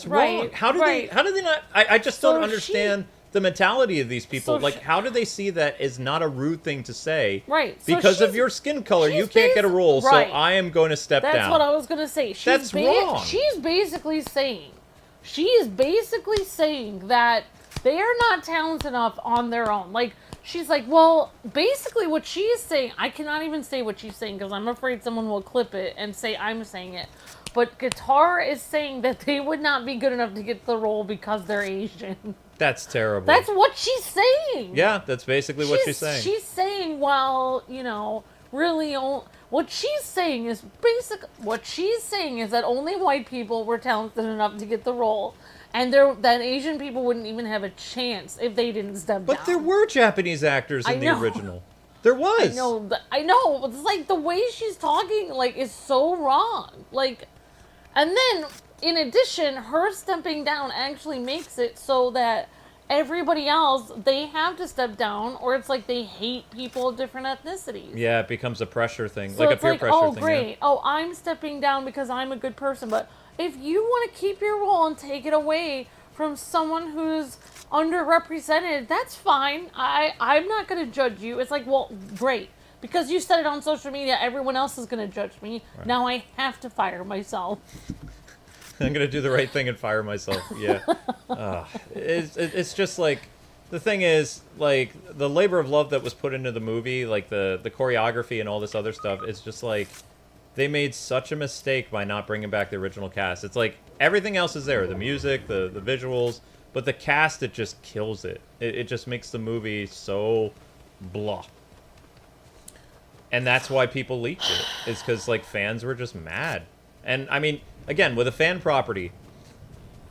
wrong. How do they not? I just don't understand the mentality of these people. Like, how do they see that as not a rude thing to say? Right. So because of your skin color, you can't get a role, so I am going to step down. That's what I was gonna say. That's wrong. She's basically saying that they are not talented enough on their own. Like, she's like, well, basically what she's saying, I cannot even say what she's saying because I'm afraid someone will clip it and say I'm saying it. But Katara is saying that they would not be good enough to get the role because they're Asian. That's terrible. That's what she's saying. Yeah, that's basically what she's saying. She's saying, well, you know, really, what she's saying is that only white people were talented enough to get the role, and that Asian people wouldn't even have a chance if they didn't step down. But there were Japanese actors in the original. There was. I know. It's like the way she's talking, like, is so wrong. Like, and then in addition, her stepping down actually makes it so that everybody else, they have to step down, or it's like they hate people of different ethnicities. Yeah, it becomes a pressure thing, so like a peer pressure thing. Oh, great. Yeah. Oh, I'm stepping down because I'm a good person. But if you want to keep your role and take it away from someone who's underrepresented, that's fine. I'm not going to judge you. It's like, well, great. Because you said it on social media, everyone else is going to judge me. Right. Now I have to fire myself. I'm going to do the right thing and fire myself. Yeah. It's just like, the thing is, like, the labor of love that was put into the movie, like the choreography and all this other stuff, is just like, they made such a mistake by not bringing back the original cast. It's like, everything else is there. The music, the visuals, but the cast, it just kills it. It just makes the movie so blah. And that's why people leaked it. Is because, like, fans were just mad. And, I mean, again, with a fan property,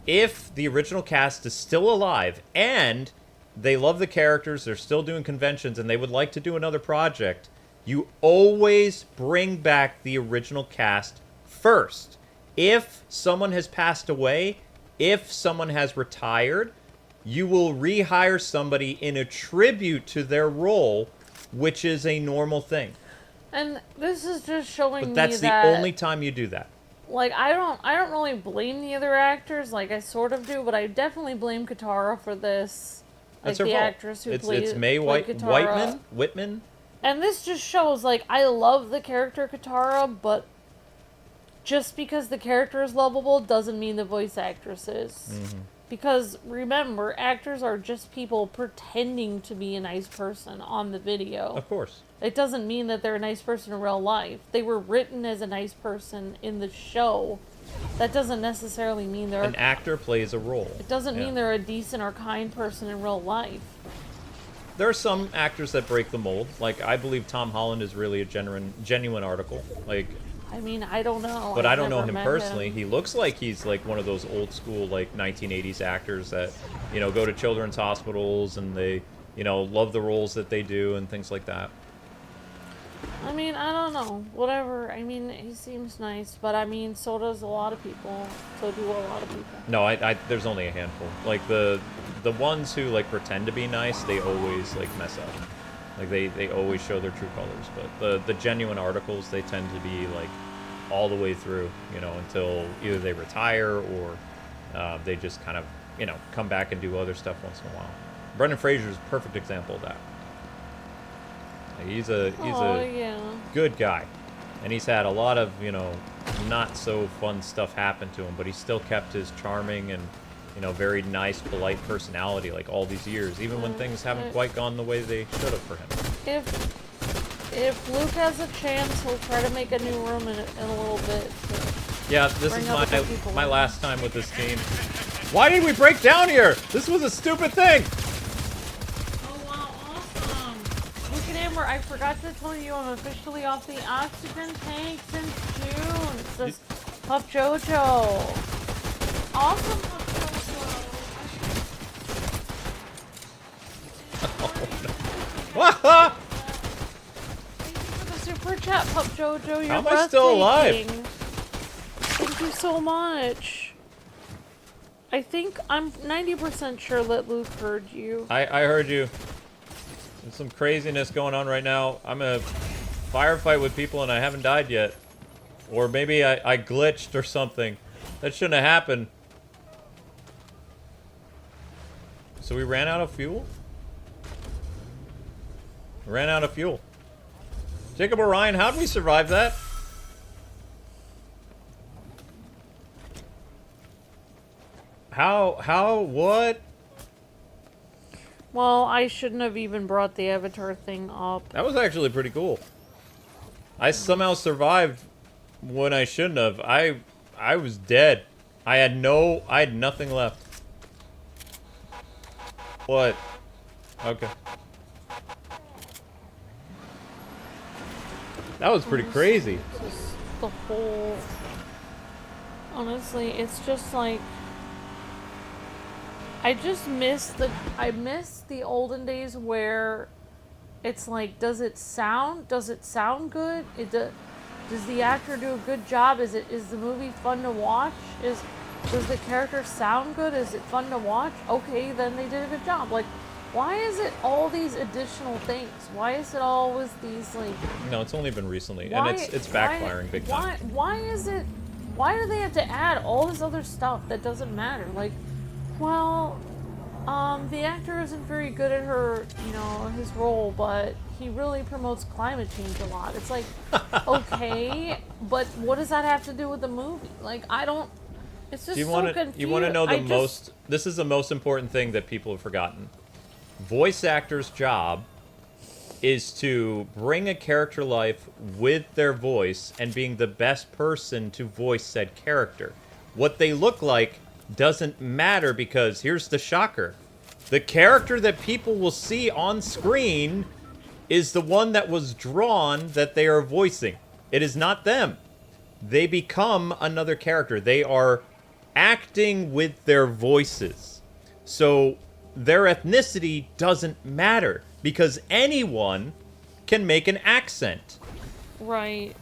if the original cast is still alive and they love the characters, they're still doing conventions, and they would like to do another project, you always bring back the original cast first. If someone has passed away, if someone has retired, you will rehire somebody in a tribute to their role, which is a normal thing. And this is just showing but that's me that, the only time you do that. Like, I don't really blame the other actors. Like, I sort of do, but I definitely blame Katara for this. Like, that's her the fault. actress who it's Mae Whitman. And this just shows, like, I love the character Katara, but just because the character is lovable doesn't mean the voice actress is. Mm-hmm. Because remember, actors are just people pretending to be a nice person on the video. Of course. It doesn't mean that they're a nice person in real life. They were written as a nice person in the show. That doesn't necessarily mean they're... An actor plays a role. It doesn't mean they're a decent or kind person in real life. There are some actors that break the mold. Like, I believe Tom Holland is really a genuine article. Like... I mean, I don't know. But I don't know never him met personally. him. He looks like he's like one of those old school like 1980s actors that, you know, go to children's hospitals and they, you know, love the roles that they do and things like that. I mean, I don't know. Whatever. I mean, he seems nice, but I mean, so does a lot of people. So do a lot of people. No, there's only a handful. Like the ones who like pretend to be nice, they always like mess up. Like they always show their true colors. But the genuine articles, they tend to be like all the way through, you know, until either they retire or they just kind of, you know, come back and do other stuff once in a while. Brendan Fraser is a perfect example of that. He's a good guy, and he's had a lot of, you know, not so fun stuff happen to him, but he still kept his charming and, you know, very nice, polite personality like all these years, even when things haven't quite gone the way they should have for him. If Luke has a chance, he'll try to make a new room in a little bit. Yeah, this is my last time with this team. Why did we break down here? This was a stupid thing! Oh wow, awesome! Look at Amber, I forgot to tell you I'm officially off the oxygen tank since June. It says Pup Jojo. Awesome, Pup Jojo. Oh, no. Super chat, Pup Jojo. You're How am I still alive? Thank you so much. I think I'm 90% sure that Luke heard you. I heard you. There's some craziness going on right now. I'm in a firefight with people and I haven't died yet. Or maybe I glitched or something. That shouldn't have happened. So we ran out of fuel? We ran out of fuel. Jacob Orion, how'd we survive that? What? Well, I shouldn't have even brought the avatar thing up. That was actually pretty cool. I somehow survived when I shouldn't have. I was dead. I had nothing left. What? Okay. That was pretty crazy. Just the whole... Honestly, it's just like... I miss the olden days where it's like, does it sound good? Does the actor do a good job? Is the movie fun to watch? Does the character sound good? Is it fun to watch? Okay, then they did a good job. Like, why is it all these additional things? Why is it always these, like... No, it's only been recently, and it's backfiring big time. Why do they have to add all this other stuff that doesn't matter? Like, well, the actor isn't very good at his role, but he really promotes climate change a lot. It's like, okay, but what does that have to do with the movie? Like, I don't... It's just so confused. You want to know this is the most important thing that people have forgotten. Voice actor's job is to bring a character life with their voice and being the best person to voice said character. What they look like doesn't matter, because here's the shocker. The character that people will see on screen is the one that was drawn that they are voicing. It is not them. They become another character. They are acting with their voices. So their ethnicity doesn't matter, because anyone can make an accent. Right.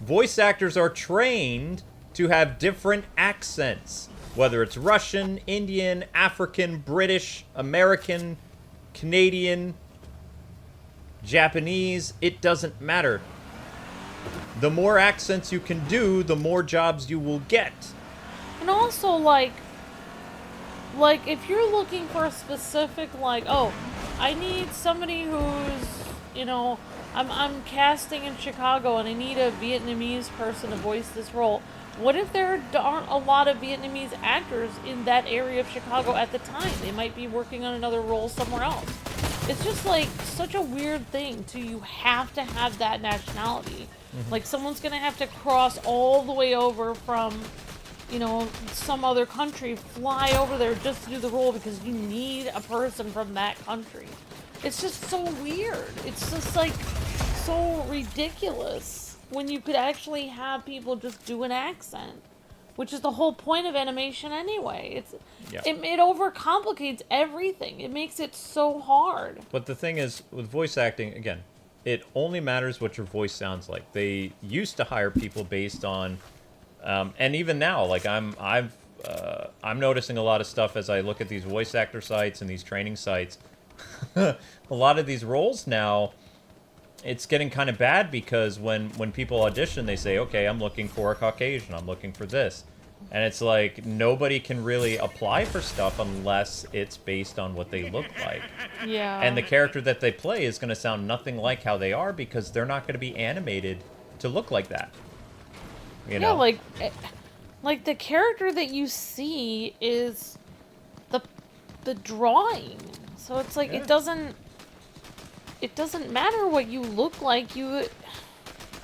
Voice actors are trained to have different accents, whether it's Russian, Indian, African, British, American, Canadian, Japanese. It doesn't matter. The more accents you can do, the more jobs you will get. And also, like if you're looking for a specific, like, oh, I need somebody who's, I'm casting in Chicago and I need a Vietnamese person to voice this role. What if there aren't a lot of Vietnamese actors in that area of Chicago at the time? They might be working on another role somewhere else. It's just like such a weird thing to you have to have that nationality. Like someone's gonna have to cross all the way over from, you know, some other country, fly over there just to do the role because you need a person from that country. It's just so weird. It's just like so ridiculous when you could actually have people just do an accent, which is the whole point of animation anyway. It overcomplicates everything. It makes it so hard. But the thing is, with voice acting, again, it only matters what your voice sounds like. They used to hire people based on, and even now, like I'm noticing a lot of stuff as I look at these voice actor sites and these training sites. A lot of these roles now, it's getting kind of bad because when people audition, they say, okay, I'm looking for a Caucasian, I'm looking for this. And it's like, nobody can really apply for stuff unless it's based on what they look like. Yeah. And the character that they play is going to sound nothing like how they are because they're not going to be animated to look like that. You know? Like the character that you see is the drawing. So it's like, it doesn't matter what you look like.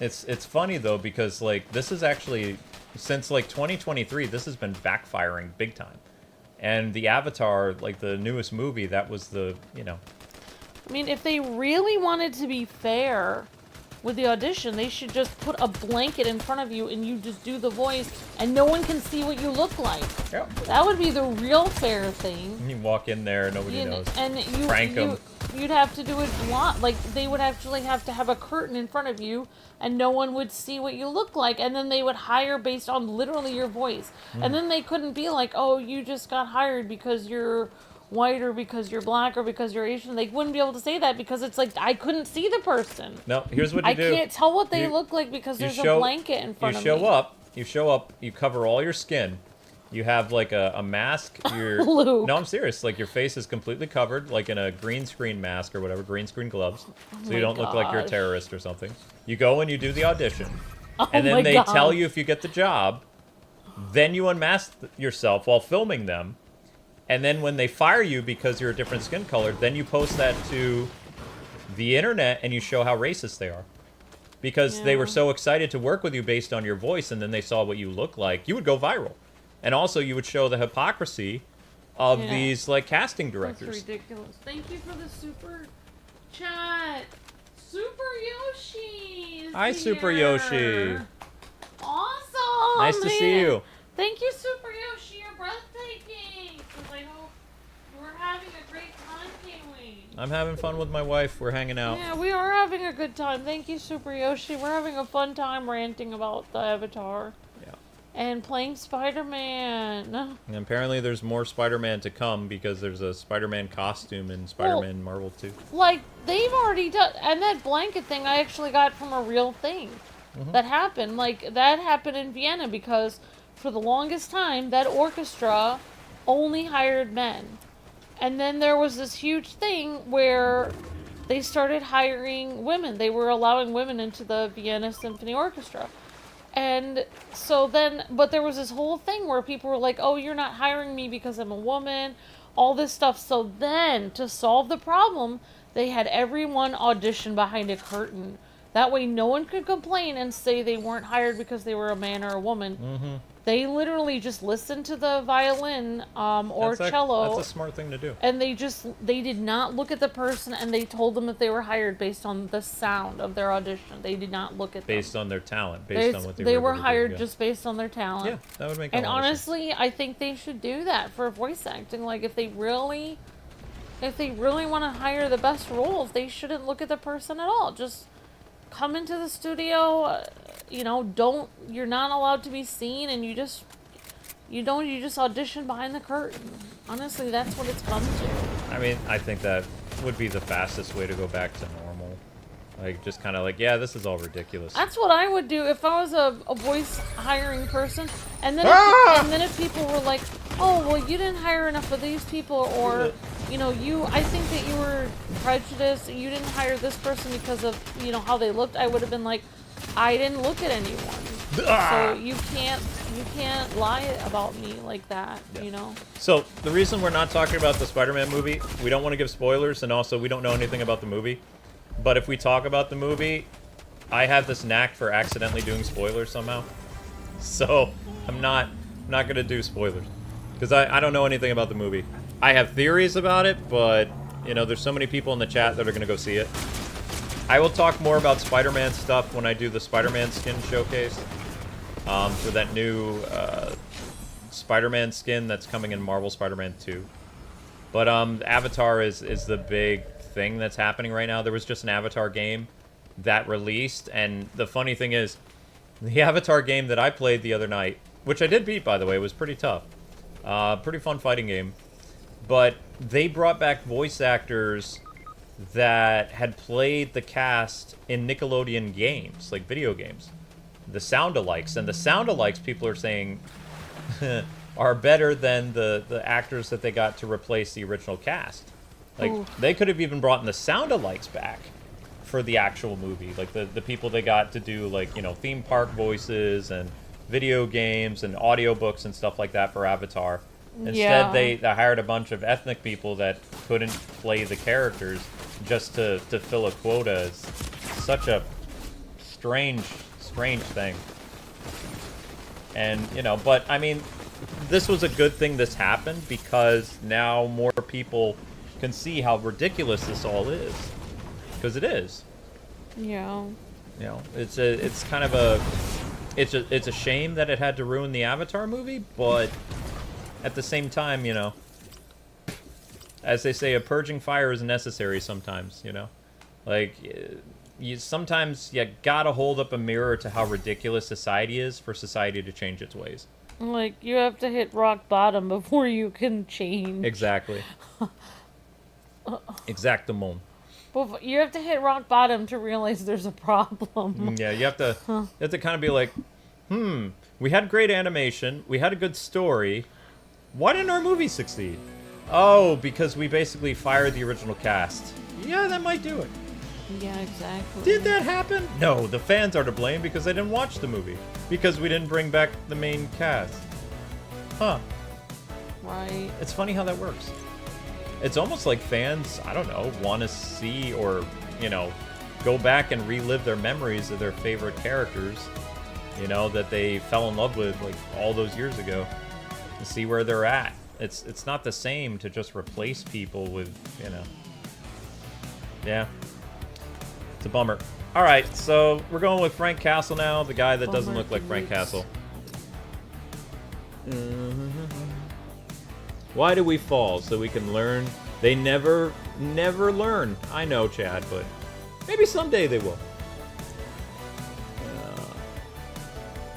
It's funny though, because like this is actually, since like 2023, this has been backfiring big time. And the Avatar, like the newest movie, that was the, you know. I mean, if they really wanted to be fair with the audition, they should just put a blanket in front of you and you just do the voice and no one can see what you look like. Yeah. That would be the real fair thing. You walk in there, nobody knows. And you'd have to do it blonde. Like, they would actually have to have a curtain in front of you and no one would see what you look like. And then they would hire based on literally your voice. And then they couldn't be like, oh, you just got hired because you're white or because you're black or because you're Asian. They wouldn't be able to say that because it's like, I couldn't see the person. No, here's what you do. I can't tell what they look like because there's a blanket in front of me. You show up, you cover all your skin. You have like a mask. Luke. No, I'm serious. Like your face is completely covered, like in a green screen mask or whatever, green screen gloves, so you don't look like you're a terrorist or something. You go and you do the audition, and then they tell you if you get the job. Then you unmask yourself while filming them, and then when they fire you because you're a different skin color, then you post that to the internet and you show how racist they are. Because they were so excited to work with you based on your voice, and then they saw what you look like, you would go viral. And also, you would show the hypocrisy of these, like, casting directors. That's ridiculous. Thank you for the super chat. Super Yoshi. Hi, Super Yoshi. Awesome. Nice to see you. Thank you, Super Yoshi. You're breathtaking. Because I hope we're having a great time, can't we? I'm having fun with my wife. We're hanging out. Yeah, we are having a good time. Thank you, Super Yoshi. We're having a fun time ranting about the Avatar. And playing Spider-Man. And apparently there's more Spider-Man to come because there's a Spider-Man costume in Spider-Man Marvel 2. Like, they've already done... And that blanket thing I actually got from a real thing that happened. Like, that happened in Vienna because for the longest time, that orchestra only hired men. And then there was this huge thing where they started hiring women. They were allowing women into the Vienna Symphony Orchestra. And so then, but there was this whole thing where people were like, oh, you're not hiring me because I'm a woman, all this stuff. So then, to solve the problem, they had everyone audition behind a curtain. That way no one could complain and say they weren't hired because they were a man or a woman. They literally just listened to the violin or cello. That's a smart thing to do. And they did not look at the person, and they told them if they were hired based on the sound of their audition. They did not look at them. Based on their talent, based on what they were hired just based on their talent. Yeah, that would make And honestly, I think they should do that for voice acting. Like, if they really want to hire the best roles, they shouldn't look at the person at all. Just come into the studio, you're not allowed to be seen, and you just audition behind the curtain. Honestly, that's what it's come to. I mean, I think that would be the fastest way to go back to normal. Like, just kind of like, yeah, this is all ridiculous. That's what I would do if I was a voice hiring person. And then, if people were like, oh, well, you didn't hire enough of these people, or, I think that you were prejudiced, you didn't hire this person because of, how they looked, I would have been like, I didn't look at anyone. So you can't You can't lie about me like that, Yeah. you know? So, the reason we're not talking about the Spider-Man movie, we don't want to give spoilers, and also we don't know anything about the movie. But if we talk about the movie, I have this knack for accidentally doing spoilers somehow. So, I'm not going to do spoilers. Because I don't know anything about the movie. I have theories about it, but, you know, there's so many people in the chat that are going to go see it. I will talk more about Spider-Man stuff when I do the Spider-Man skin showcase. For that new Spider-Man skin that's coming in Marvel Spider-Man 2. But Avatar is the big thing that's happening right now. There was just an Avatar game that released, and the funny thing is, the Avatar game that I played the other night, which I did beat, by the way, was pretty tough. Pretty fun fighting game. But they brought back voice actors that had played the cast in Nickelodeon games, like video games. The sound-alikes, and the sound-alikes, people are saying, are better than the actors that they got to replace the original cast. Like, they could have even brought in the sound-alikes back for the actual movie. Like, the people they got to do, like, you know, theme park voices and video games and audiobooks and stuff like that for Avatar. Instead, they hired a bunch of ethnic people that couldn't play the characters just to fill a quota. It's such a strange thing. And, you know, but, I mean, this was a good thing this happened because now more people can see how ridiculous this all is. Because it is. Yeah. You know, it's kind of a... It's a shame that it had to ruin the Avatar movie, but at the same time, you know, as they say, a purging fire is necessary sometimes, you know? Like, sometimes you gotta hold up a mirror to how ridiculous society is for society to change its ways. Like, you have to hit rock bottom before you can change. Exactly. Exactamon. You have to hit rock bottom to realize there's a problem. Yeah, you have to kind of be like, we had great animation, we had a good story, why didn't our movie succeed? Oh, because we basically fired the original cast. Yeah, that might do it. Yeah, exactly. Did that happen? No, the fans are to blame because they didn't watch the movie. Because we didn't bring back the main cast. Huh. Right. It's funny how that works. It's almost like fans, I don't know, want to see or, you know, go back and relive their memories of their favorite characters, you know, that they fell in love with, like, all those years ago. And see where they're at. It's not the same to just replace people with, you know. Yeah. It's a bummer. Alright, so we're going with Frank Castle now, the guy that doesn't look like Frank Castle. Why do we fall? So we can learn. They never learn. I know, Chad, but maybe someday they will.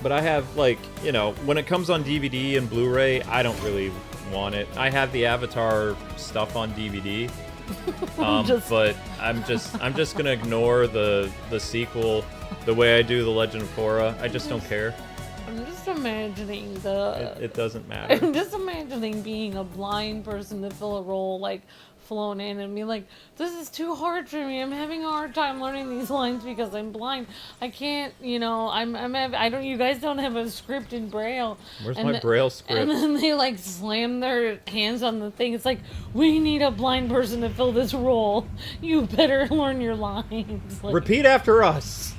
But I have, like, you know, when it comes on DVD and Blu-ray, I don't really want it. I have the Avatar stuff on DVD. But I'm just gonna ignore the sequel the way I do The Legend of Korra. I just don't care. I'm just imagining it doesn't matter. I'm just imagining being a blind person to fill a role, like, flown in and be like, this is too hard for me. I'm having a hard time learning these lines because I'm blind. I can't, you know, you guys don't have a script in Braille. Where's my Braille script? And then they, like, slam their hands on the thing. It's like, we need a blind person to fill this role. You better learn your lines. Like, repeat after us.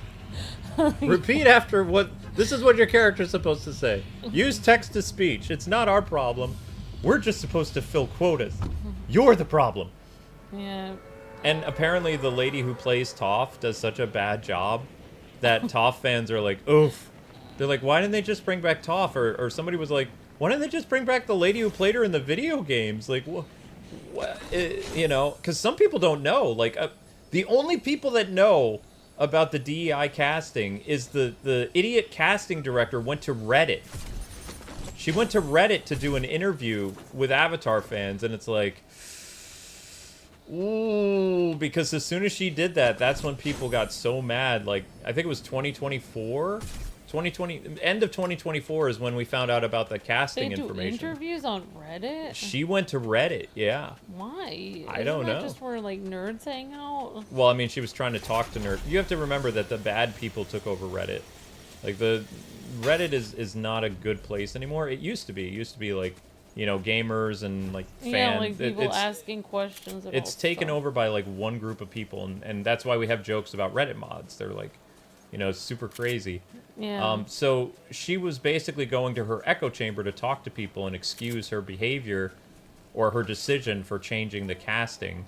Repeat after what... This is what your character's supposed to say. Use text-to-speech. It's not our problem. We're just supposed to fill quotas. You're the problem. Yeah. And apparently the lady who plays Toph does such a bad job that Toph fans are like, oof. They're like, why didn't they just bring back Toph? Or somebody was like, why didn't they just bring back the lady who played her in the video games? Like, what? You know, because some people don't know. Like, the only people that know about the DEI casting is the idiot casting director went to Reddit. She went to Reddit to do an interview with Avatar fans, and it's like, ooh, because as soon as she did that, that's when people got so mad. Like, I think it was 2024? 2020, end of 2024 is when we found out about the casting information. They do interviews on Reddit? She went to Reddit, yeah. Why? I don't know. Isn't that just where, like, nerds hang out? Well, I mean, she was trying to talk to nerds. You have to remember that the bad people took over Reddit. Like, the Reddit is not a good place anymore. It used to be. It used to be like, you know, gamers and like fans. Yeah, like people asking questions about it's taken stuff. over by like one group of people, and that's why we have jokes about Reddit mods. They're like, you know, super crazy. Yeah. So she was basically going to her echo chamber to talk to people and excuse her behavior or her decision for changing the casting,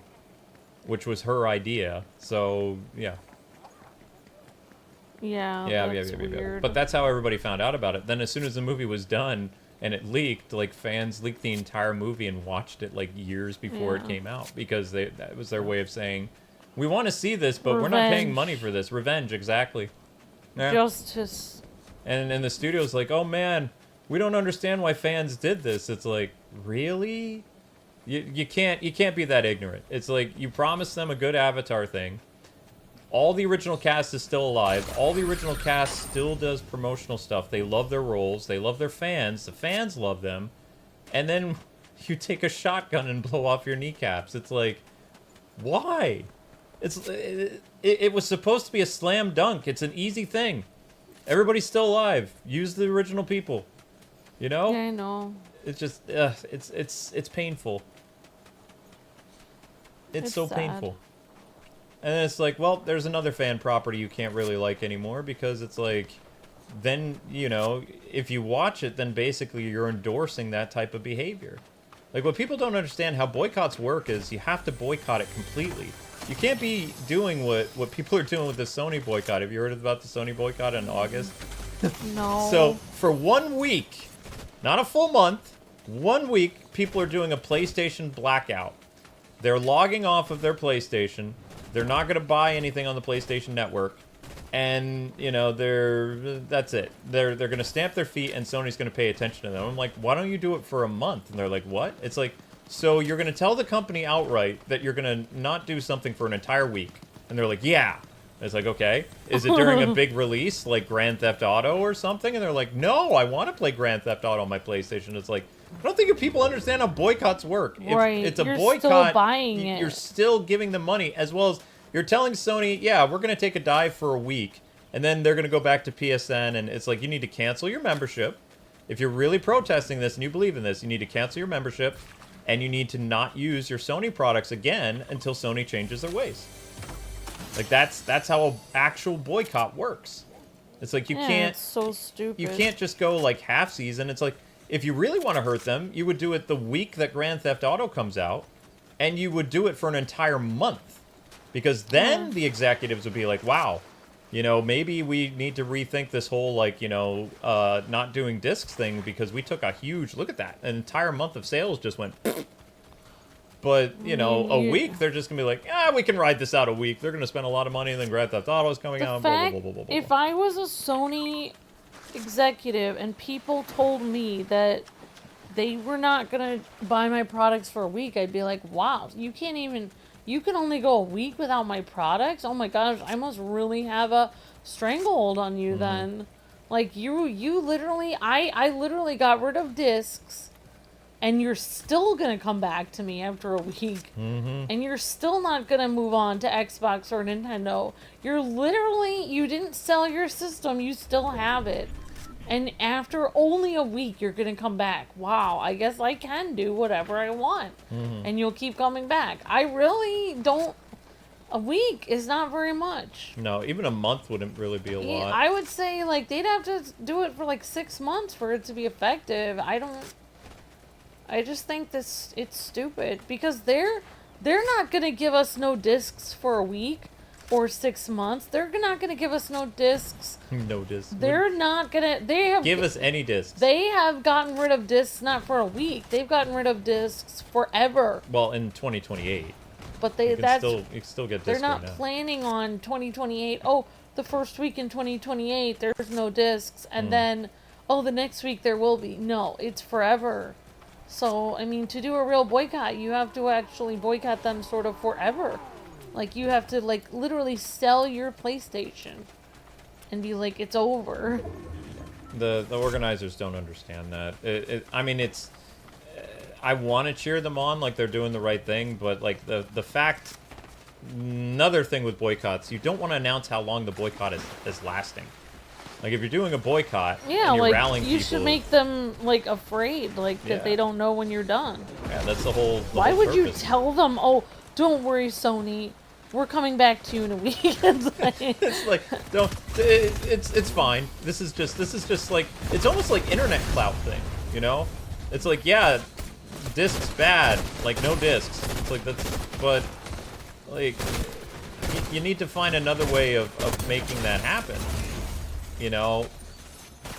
which was her idea. So yeah. Yeah, that's weird. But that's how everybody found out about it. Then as soon as the movie was done and it leaked, like fans leaked the entire movie and watched it like years before it came out because that was their way of saying, we want to see this, but we're not paying money for this. Revenge, exactly. Yeah. Justice. And the studio's like, oh man, we don't understand why fans did this. It's like, really? You can't be that ignorant. It's like you promised them a good Avatar thing. All the original cast is still alive. All the original cast still does promotional stuff. They love their roles. They love their fans. The fans love them. And then you take a shotgun and blow off your kneecaps. It's like, why? It was supposed to be a slam dunk. It's an easy thing. Everybody's still alive. Use the original people. You know? Yeah, I know. It's just, it's painful. It's so sad. painful. And then it's like, well, there's another fan property you can't really like anymore because it's like, then, you know, if you watch it, then basically you're endorsing that type of behavior. Like, what people don't understand how boycotts work is you have to boycott it completely. You can't be doing what people are doing with the Sony boycott. Have you heard about the Sony boycott in August? No. So, for 1 week, not a full month, 1 week, people are doing a PlayStation blackout. They're logging off of their PlayStation. They're not going to buy anything on the PlayStation Network. And, you know, that's it. They're going to stamp their feet and Sony's going to pay attention to them. I'm like, why don't you do it for a month? And they're like, what? It's like, so you're going to tell the company outright that you're going to not do something for an entire week. And they're like, yeah. It's like, okay. Is it during a big release like Grand Theft Auto or something? And they're like, no, I want to play Grand Theft Auto on my PlayStation. It's like, I don't think if people understand how boycotts work. Right. If it's a You're boycott, still buying it. You're still giving them money, as well as you're telling Sony, yeah, we're going to take a dive for a week, and then they're going to go back to PSN, and it's like, you need to cancel your membership. If you're really protesting this and you believe in this, you need to cancel your membership, and you need to not use your Sony products again until Sony changes their ways. Like, that's how an actual boycott works. It's like, you can't... It's so stupid. You can't just go, like, half season. It's like, if you really want to hurt them, you would do it the week that Grand Theft Auto comes out, and you would do it for an entire month. Because then the executives would be like, wow, you know, maybe we need to rethink this whole, like, you know, not doing discs thing because we took a huge, look at that, an entire month of sales just went, but, you know, a week, they're just going to be like, we can ride this out a week. They're going to spend a lot of money, and then Grand Theft Auto is coming out, blah, blah, blah, blah, blah. If I was a Sony executive and people told me that they were not going to buy my products for a week, I'd be like, wow, you can only go a week without my products? Oh my gosh, I must really have a stranglehold on you then. Like, you literally, I literally got rid of discs, and you're still gonna come back to me after a week. And you're still not gonna move on to Xbox or Nintendo. You didn't sell your system, you still have it. And after only a week, you're going to come back. Wow, I guess I can do whatever I want. And you'll keep coming back. I really don't... A week is not very much. No, even a month wouldn't really be a lot. I would say, like, they'd have to do it for, like, 6 months for it to be effective. I just think it's stupid. Because they're not going to give us no discs for a week. Or 6 months. They're not going to give us no discs. No discs. They're not going to... Give us any discs. They have gotten rid of discs not for a week. They've gotten rid of discs forever. Well, in 2028. But you can still get discs. They're not right now. planning on 2028. Oh, the first week in 2028, there's no discs. And then, the next week there will be. No, it's forever. So, I mean, to do a real boycott, you have to actually boycott them sort of forever. Like, you have to, like, literally sell your PlayStation and be like, it's over. The organizers don't understand that. I mean, it's... I want to cheer them on like they're doing the right thing, but, like, the fact... Another thing with boycotts, you don't want to announce how long the boycott is lasting. Like if you're doing a boycott, Yeah, and you're like rallying you people, should make them like afraid, like Yeah. that they don't know when you're done. Yeah, that's the whole. Why would you purpose. tell them? Oh, don't worry, Sony. We're coming back to you in a week. It's like don't. It's fine. This is just like it's almost like internet clout thing. You know, it's like yeah, discs bad. Like no discs. It's like that's but like you need to find another way of making that happen. You know,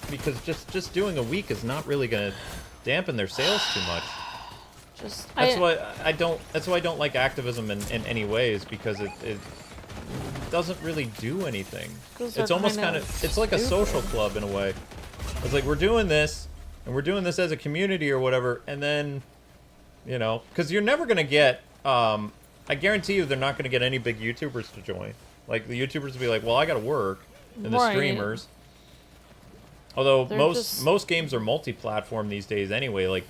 because just doing a week is not really gonna dampen their sales too much. That's why I don't. That's why I don't like activism in any ways because it doesn't really do anything. It's almost kind of it's like a social club in a way. It's like we're doing this and we're doing this as a community or whatever, and then you know, because you're never gonna get. I guarantee you, they're not gonna get any big YouTubers to join. Like the YouTubers will be like, well, I gotta work, and the streamers. Although most games are multi-platform these days anyway. Like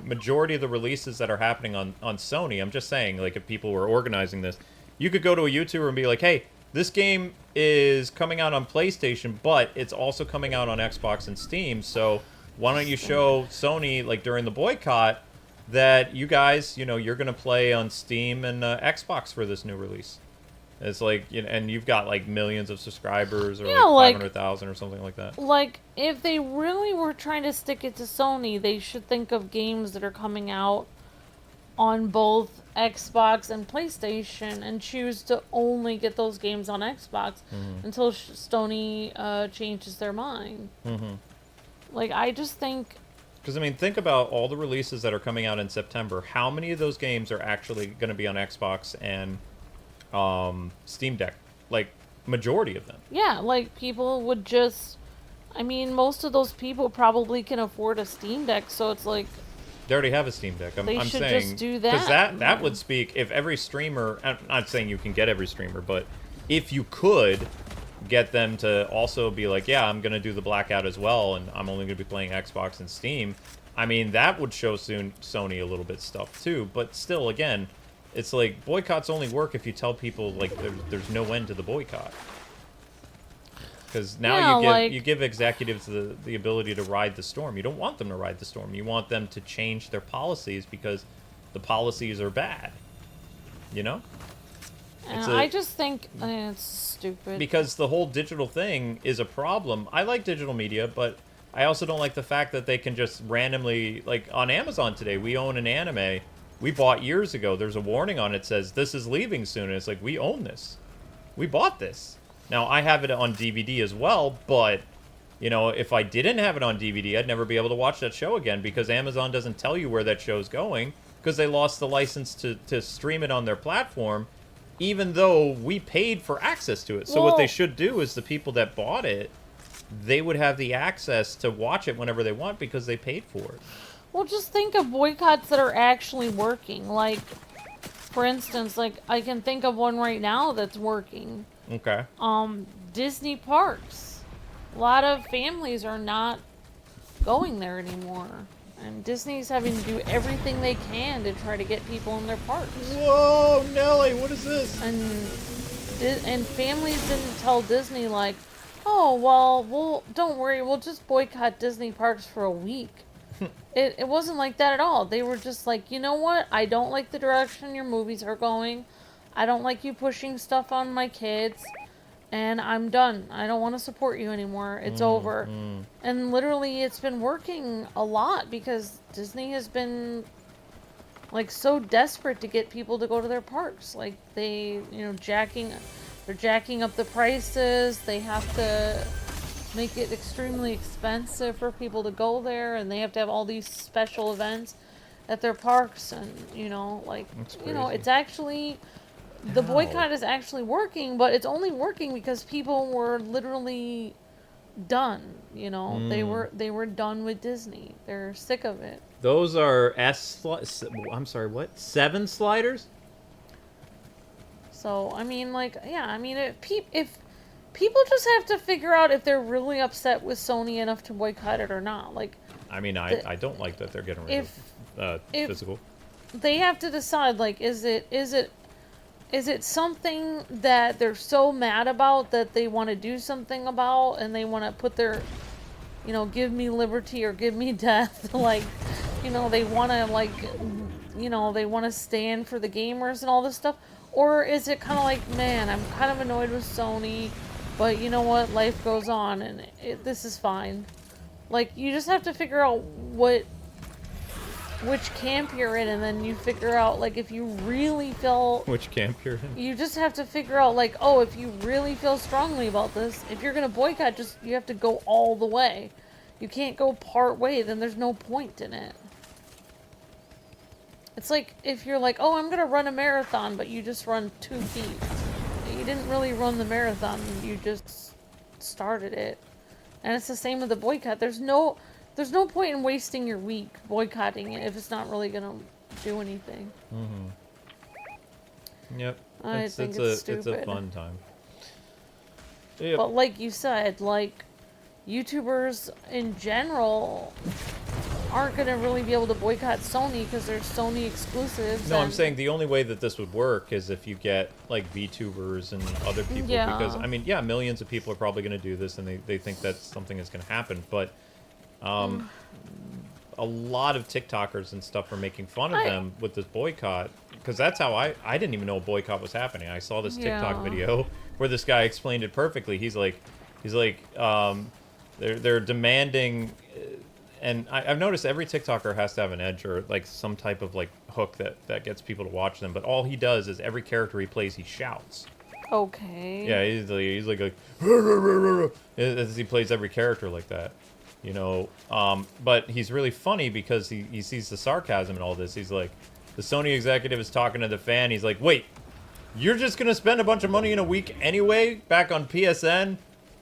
majority of the releases that are happening on Sony, I'm just saying, like if people were organizing this, you could go to a YouTuber and be like, hey, this game is coming out on PlayStation, but it's also coming out on Xbox and Steam. So why don't you show Sony like during the boycott that you guys, you know, you're gonna play on Steam and Xbox for this new release. It's like, you know, and you've got like millions of subscribers or like 500,000 or something like that. Like, if they really were trying to stick it to Sony, they should think of games that are coming out on both Xbox and PlayStation and choose to only get those games on Xbox until Sony changes their mind. Like, I just think... Because, I mean, think about all the releases that are coming out in September. How many of those games are actually going to be on Xbox and... Steam Deck, like majority of them. Yeah, like people would just, I mean, most of those people probably can afford a Steam Deck, so it's like they already have a Steam Deck. I'm should saying just do that. Because that would speak if every streamer. I'm not saying you can get every streamer, but if you could get them to also be like, yeah, I'm gonna do the blackout as well, and I'm only gonna be playing Xbox and Steam. I mean, that would show Sony a little bit stuff too. But still, again. It's like, boycotts only work if you tell people, like, there's no end to the boycott. Because now you give executives the ability to ride the storm. You don't want them to ride the storm. You want them to change their policies because the policies are bad. You know? I just think it's stupid. Because the whole digital thing is a problem. I like digital media, but I also don't like the fact that they can just randomly... Like, on Amazon today, we own an anime... We bought years ago. There's a warning on it says this is leaving soon. And it's like, we own this. We bought this. Now, I have it on DVD as well, but, you know, if I didn't have it on DVD, I'd never be able to watch that show again because Amazon doesn't tell you where that show's going because they lost the license to stream it on their platform, even though we paid for access to it. So what they should do is the people that bought it, they would have the access to watch it whenever they want because they paid for it. Well, just think of boycotts that are actually working. Like, for instance, like, I can think of one right now that's working. Okay. Disney parks. A lot of families are not going there anymore. And Disney's having to do everything they can to try to get people in their parks. Whoa, Nelly, what is this? And families didn't tell Disney, like, oh, well, don't worry, we'll just boycott Disney parks for a week. It wasn't like that at all. They were just like, you know what? I don't like the direction your movies are going. I don't like you pushing stuff on my kids. And I'm done. I don't want to support you anymore. It's over. And literally, it's been working a lot because Disney has been, like, so desperate to get people to go to their parks. Like, they, you know, they're jacking up the prices. They have to make it extremely expensive for people to go there, and they have to have all these special events at their parks, and you know, like, you know, it's actually the boycott is actually working, but it's only working because people were literally done. You know, they were done with Disney. They're sick of it. Those are I'm sorry, what? 7 sliders? So I mean, like, yeah, I mean, if people just have to figure out if they're really upset with Sony enough to boycott it or not. Like, I mean, I don't like that they're getting rid of physical. They have to decide, like, is it Is it something that they're so mad about that they want to do something about, and they want to put their, give me liberty or give me death? Like, they want to, like, they want to stand for the gamers and all this stuff? Or is it kind of like, man, I'm kind of annoyed with Sony, but you know what? Life goes on, and this is fine. Like, you just have to figure out which camp you're in, and then you figure out, like, if you really feel... Which camp you're in? You just have to figure out, like, oh, if you really feel strongly about this, if you're gonna boycott, you have to go all the way. You can't go part way, then there's no point in it. It's like, if you're like, oh, I'm gonna run a marathon, but you just run 2 feet. You didn't really run the marathon, you just started it. And it's the same with the boycott. There's no point in wasting your week boycotting it if it's not really gonna do anything. Mm-hmm. Yep. I think it's stupid. It's a fun time. Yep. But like you said, like, YouTubers in general aren't gonna really be able to boycott Sony because there's Sony exclusives. No, I'm saying the only way that this would work is if you get, like, VTubers and other people. Yeah. Because, I mean, yeah, millions of people are probably going to do this, and they think that's something that's going to happen. But a lot of TikTokers and stuff are making fun of them with this boycott. Because that's how I didn't even know a boycott was happening. I saw this TikTok video where this guy explained it perfectly. He's like, they're demanding... And I've noticed every TikToker has to have an edge or, like, some type of, like, hook that gets people to watch them. But all he does is every character he plays, he shouts. Okay. Yeah, he's like as he plays every character like that, But he's really funny because he sees the sarcasm in all this. He's like, the Sony executive is talking to the fan. He's like, wait, you're just going to spend a bunch of money in a week anyway back on PSN?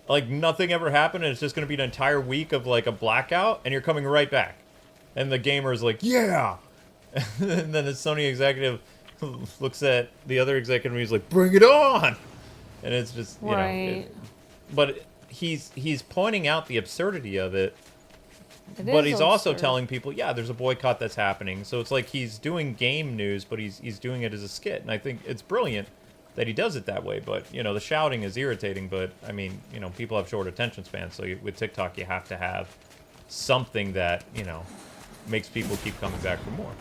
Like, nothing ever happened, and it's just going to be an entire week of, like, a blackout, and you're coming right back. And the gamer's like, yeah! And then the Sony executive looks at the other executive, and he's like, bring it on! And it's just, but he's pointing out the absurdity of it, but he's also telling people, yeah, there's a boycott that's happening. So it's like he's doing game news, but he's doing it as a skit. And I think it's brilliant that he does it that way. But, the shouting is irritating. But, I mean, people have short attention spans. So with TikTok, you have to have something that, makes people keep coming back for more.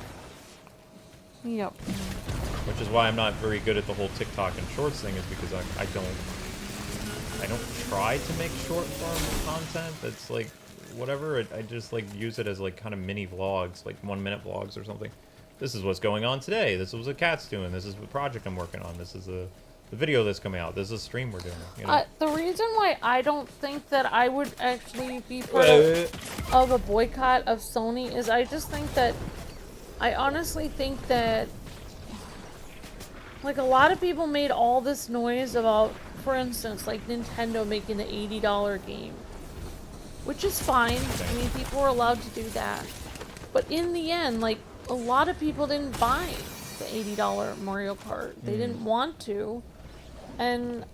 Yep. Which is why I'm not very good at the whole TikTok and shorts thing, is because I don't try to make short form content that's like whatever. I just like use it as like kind of mini vlogs, like 1-minute vlogs or something. This is what's going on today. This is what Kat's doing. This is the project I'm working on. This is the video that's coming out. This is a stream we're doing. The reason why I don't think that I would actually be part of a boycott of Sony is I just think that I honestly think that, like, a lot of people made all this noise about, for instance, like Nintendo making the $80 game, which is fine. I mean, people are allowed to do that. But in the end, like, a lot of people didn't buy the $80 Mario Kart. They didn't want to. And,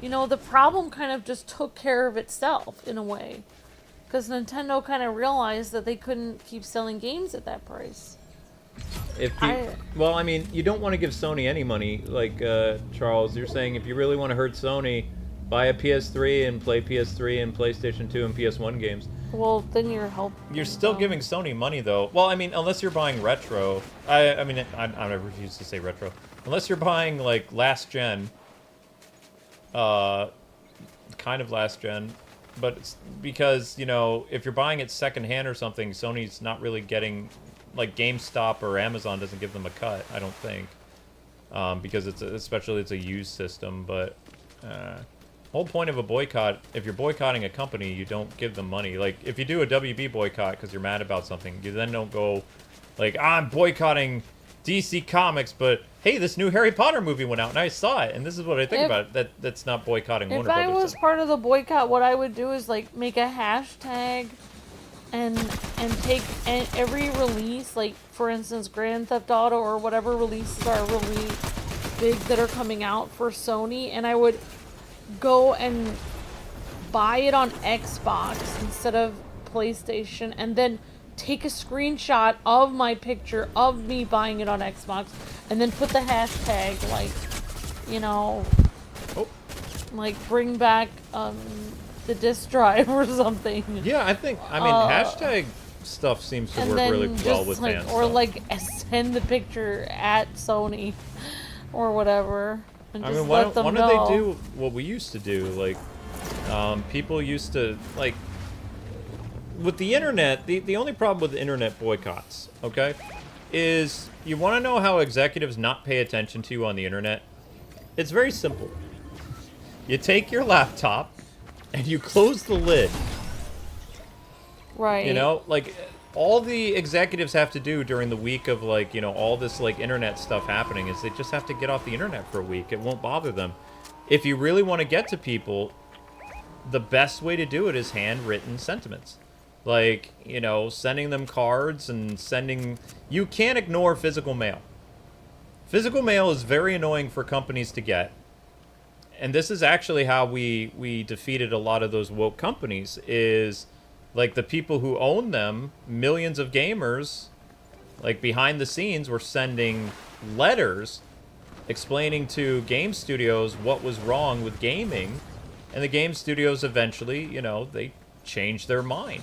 the problem kind of just took care of itself in a way. Because Nintendo kind of realized that they couldn't keep selling games at that price. Well, I mean, you don't want to give Sony any money, like, Charles. You're saying if you really want to hurt Sony, buy a PS3 and play PS3 and PlayStation 2 and PS1 games. Well, then you're still giving Sony money, though. Well, I mean, unless you're buying retro. I refuse to say retro. Unless you're buying, like, last gen. Kind of last gen. But it's because, if you're buying it secondhand or something, Sony's not really getting... Like, GameStop or Amazon doesn't give them a cut, I don't think. Because it's a used system, but... whole point of a boycott, if you're boycotting a company, you don't give them money. Like, if you do a WB boycott because you're mad about something, you then don't go, like, I'm boycotting DC Comics, but hey, this new Harry Potter movie went out and I saw it, and this is what I think about it. That's not boycotting Warner Brothers. If I was part of the boycott, what I would do is, like, make a hashtag and take every release, like, for instance, Grand Theft Auto or whatever releases are really big that are coming out for Sony, and I would go and buy it on Xbox instead of PlayStation, and then take a screenshot of my picture of me buying it on Xbox, and then put the hashtag, like, you know, like, bring back, the disk drive or something. Yeah, I mean, hashtag stuff seems to work really well with like, fans. or like send the picture at Sony or whatever. And I just mean, why let them don't know. they do what we used to do? Like, people used to, like, with the internet, the only problem with internet boycotts, okay, is you want to know how executives not pay attention to you on the internet? It's very simple. You take your laptop and you close the lid. Right. You know, like, all the executives have to do during the week of, like, you know, all this, like, internet stuff happening is they just have to get off the internet for a week. It won't bother them. If you really want to get to people, the best way to do it is handwritten sentiments. Like, you know, sending them cards and sending... You can't ignore physical mail. Physical mail is very annoying for companies to get. And this is actually how we defeated a lot of those woke companies, is... Like, the people who own them, millions of gamers, like, behind the scenes, were sending letters explaining to game studios what was wrong with gaming. And the game studios eventually, you know, they changed their mind.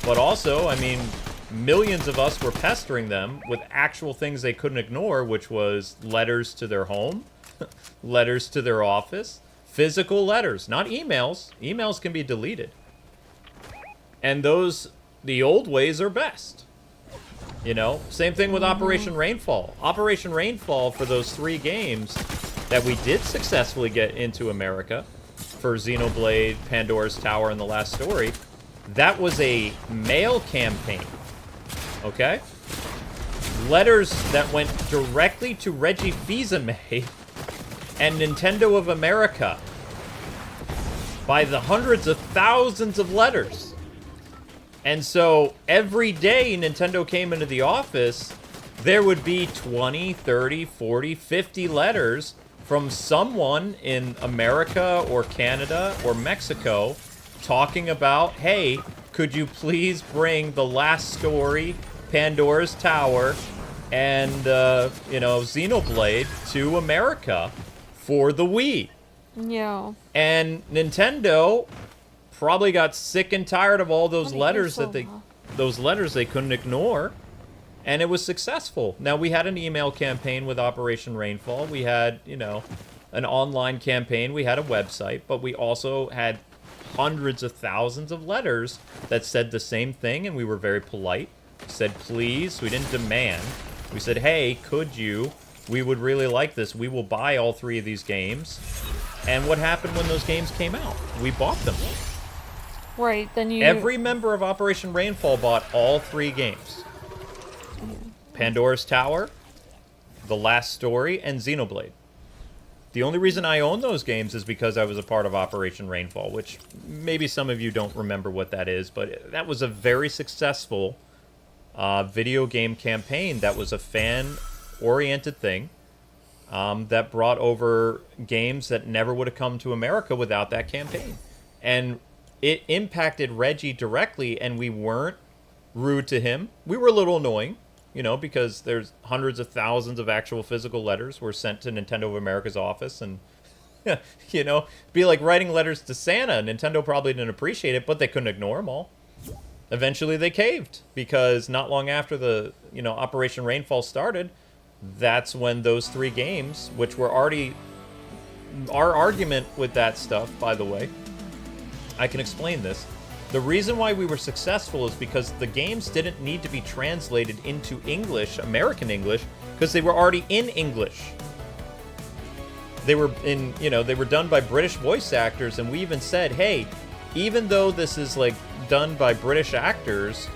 But also, I mean, millions of us were pestering them with actual things they couldn't ignore, which was letters to their home, letters to their office, physical letters, not emails. Emails can be deleted. And the old ways are best. You know, same thing with Operation Rainfall. Operation Rainfall, for those 3 games that we did successfully get into America, for Xenoblade, Pandora's Tower, and The Last Story, that was a mail campaign. Okay? Letters that went directly to Reggie Fils-Aimé and Nintendo of America by the hundreds of thousands of letters. And so every day Nintendo came into the office, there would be 20, 30, 40, 50 letters from someone in America or Canada or Mexico talking about, hey, could you please bring The Last Story, Pandora's Tower, and, you know, Xenoblade to America for the Wii? Yeah. And Nintendo probably got sick and tired of all those letters those letters they couldn't ignore, and it was successful. Now, we had an email campaign with Operation Rainfall. We had, you know, an online campaign. We had a website, but we also had hundreds of thousands of letters that said the same thing, and we were very polite. We said, please. We didn't demand. We said, hey, could you? We would really like this. We will buy all 3 of these games. And what happened when those games came out? We bought them. Right, then you... Every member of Operation Rainfall bought all 3 games. Pandora's Tower, The Last Story, and Xenoblade. The only reason I own those games is because I was a part of Operation Rainfall, which maybe some of you don't remember what that is, but that was a very successful video game campaign that was a fan-oriented thing that brought over games that never would have come to America without that campaign. And it impacted Reggie directly, and we weren't rude to him. We were a little annoying, you know, because there's hundreds of thousands of actual physical letters were sent to Nintendo of America's office, and, you know, be like writing letters to Santa. Nintendo probably didn't appreciate it, but they couldn't ignore them all. Eventually they caved, because not long after the, you know, Operation Rainfall started, that's when those 3 games, which were already... Our argument with that stuff, by the way, I can explain this. The reason why we were successful is because the games didn't need to be translated into English, American English, because they were already in English. They were in, you know, they were done by British voice actors, and we even said, hey, even though this is, like, done by British actors,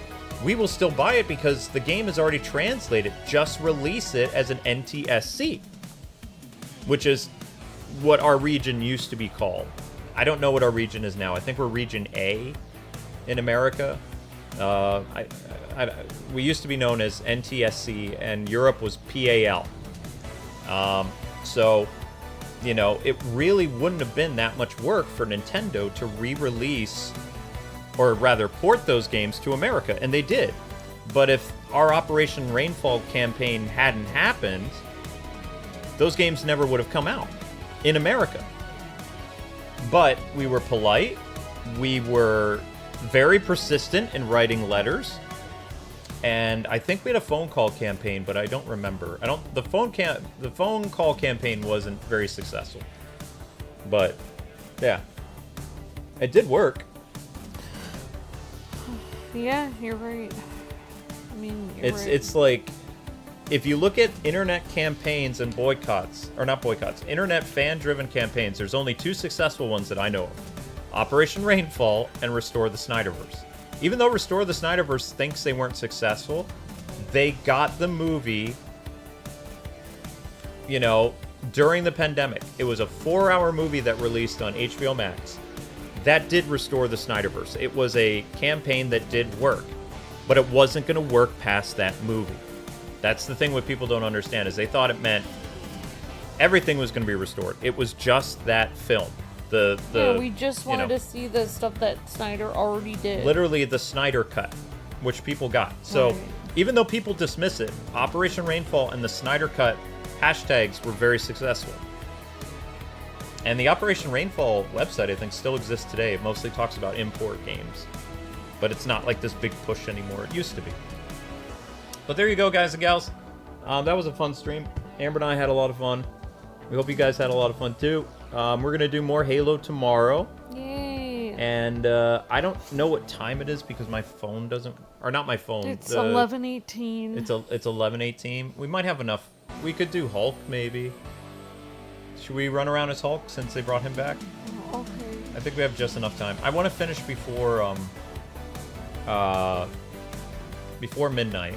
we will still buy it because the game is already translated. Just release it as an NTSC, which is what our region used to be called. I don't know what our region is now. I think we're Region A in America. We used to be known as NTSC, and Europe was PAL. So, you know, it really wouldn't have been that much work for Nintendo to re-release, or rather port those games to America, and they did. But if our Operation Rainfall campaign hadn't happened, those games never would have come out in America. But we were polite. We were very persistent in writing letters. And I think we had a phone call campaign, but I don't remember. The phone call campaign wasn't very successful. But yeah. It did work. Yeah, you're right. I mean, It's like, if you look at internet campaigns and boycotts, or not boycotts, internet fan-driven campaigns, there's only two successful ones that I know of. Operation Rainfall and Restore the Snyderverse. Even though Restore the Snyderverse thinks they weren't successful, they got the movie, you know, during the pandemic. It was a 4-hour movie that released on HBO Max. That did restore the Snyderverse. It was a campaign that did work, but it wasn't going to work past that movie. That's the thing what people don't understand, is they thought it meant everything was going to be restored. It was just that film. Yeah, we just wanted to see the stuff that Snyder already did. Literally the Snyder Cut, which people got. So Right. even though people dismiss it, Operation Rainfall and the Snyder Cut hashtags were very successful. And the Operation Rainfall website, I think, still exists today. It mostly talks about import games. But it's not like this big push anymore. It used to be. But there you go, guys and gals. That was a fun stream. Amber and I had a lot of fun. We hope you guys had a lot of fun, too. We're going to do more Halo tomorrow. Yay. And I don't know what time it is because my phone doesn't... Or not my phone. It's 11:18. It's 11:18. We might have enough. We could do Hulk, maybe. Should we run around as Hulk since they brought him back? Oh, okay. I think we have just enough time. I want to finish before midnight.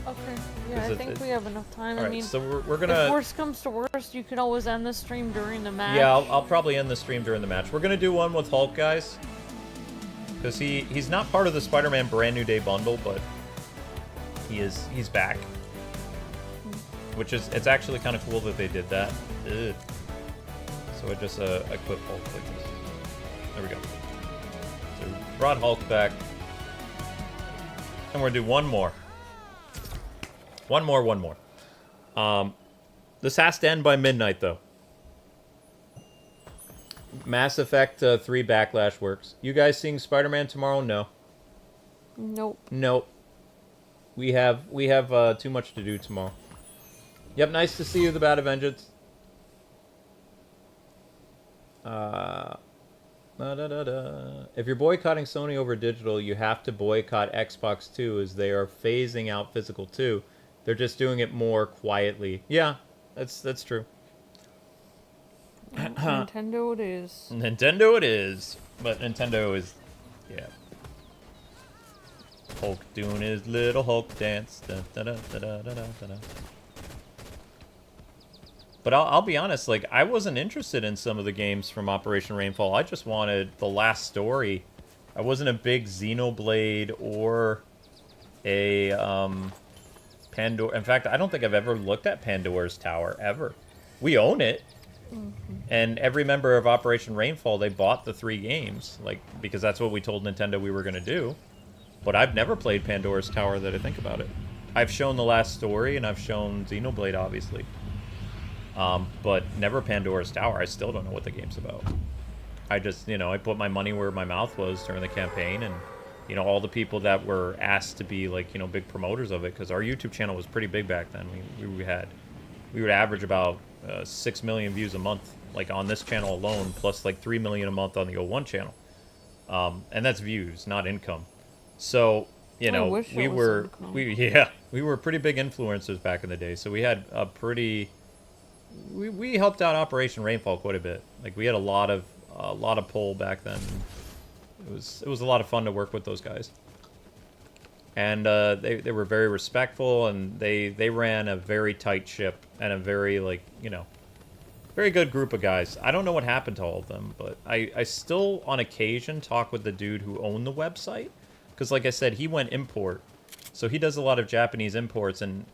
Okay. Yeah, I think we have enough time. All I right, mean, so we're gonna. if worst comes to worst, you can always end the stream during the match. Yeah, I'll probably end the stream during the match. We're gonna do one with Hulk, guys, because he's not part of the Spider-Man Brand New Day bundle, but he's back. Which is, it's actually kind of cool that they did that. Ugh. So I just equip Hulk like this. There we go. So we brought Hulk back. And we're gonna do one more. One more. This has to end by midnight, though. Mass Effect 3 Backlash works. You guys seeing Spider-Man tomorrow? No. Nope. We have too much to do tomorrow. Yep, nice to see you, the Bat of Vengeance. If you're boycotting Sony over digital, you have to boycott Xbox too, as they are phasing out physical too. They're just doing it more quietly. Yeah, that's true. Nintendo it is. Nintendo it is. But Nintendo is, yeah. Hulk doing his little Hulk dance. Da, da, da, da, da, da, da, da. But I'll be honest, like, I wasn't interested in some of the games from Operation Rainfall. I just wanted the last story. I wasn't a big Xenoblade or a Pandora. In fact, I don't think I've ever looked at Pandora's Tower, ever. We own it. Mm-hmm. And every member of Operation Rainfall, they bought the 3 games, like, because that's what we told Nintendo we were going to do. But I've never played Pandora's Tower that I think about it. I've shown the last story, and I've shown Xenoblade, obviously. But never Pandora's Tower. I still don't know what the game's about. I just, I put my money where my mouth was during the campaign, and, all the people that were asked to be, like, big promoters of it, because our YouTube channel was pretty big back then. We would average about 6 million views a month, like, on this channel alone, plus, like, 3 million a month on the O1 channel. And that's views, not income. So, we were pretty big influencers back in the day, so we had a pretty... We helped out Operation Rainfall quite a bit. Like, we had a lot of pull back then. It was a lot of fun to work with those guys. And they were very respectful, and they ran a very tight ship and a very, like, very good group of guys. I don't know what happened to all of them, but I still on occasion talk with the dude who owned the website, because, like I said, he went import, so he does a lot of Japanese imports, and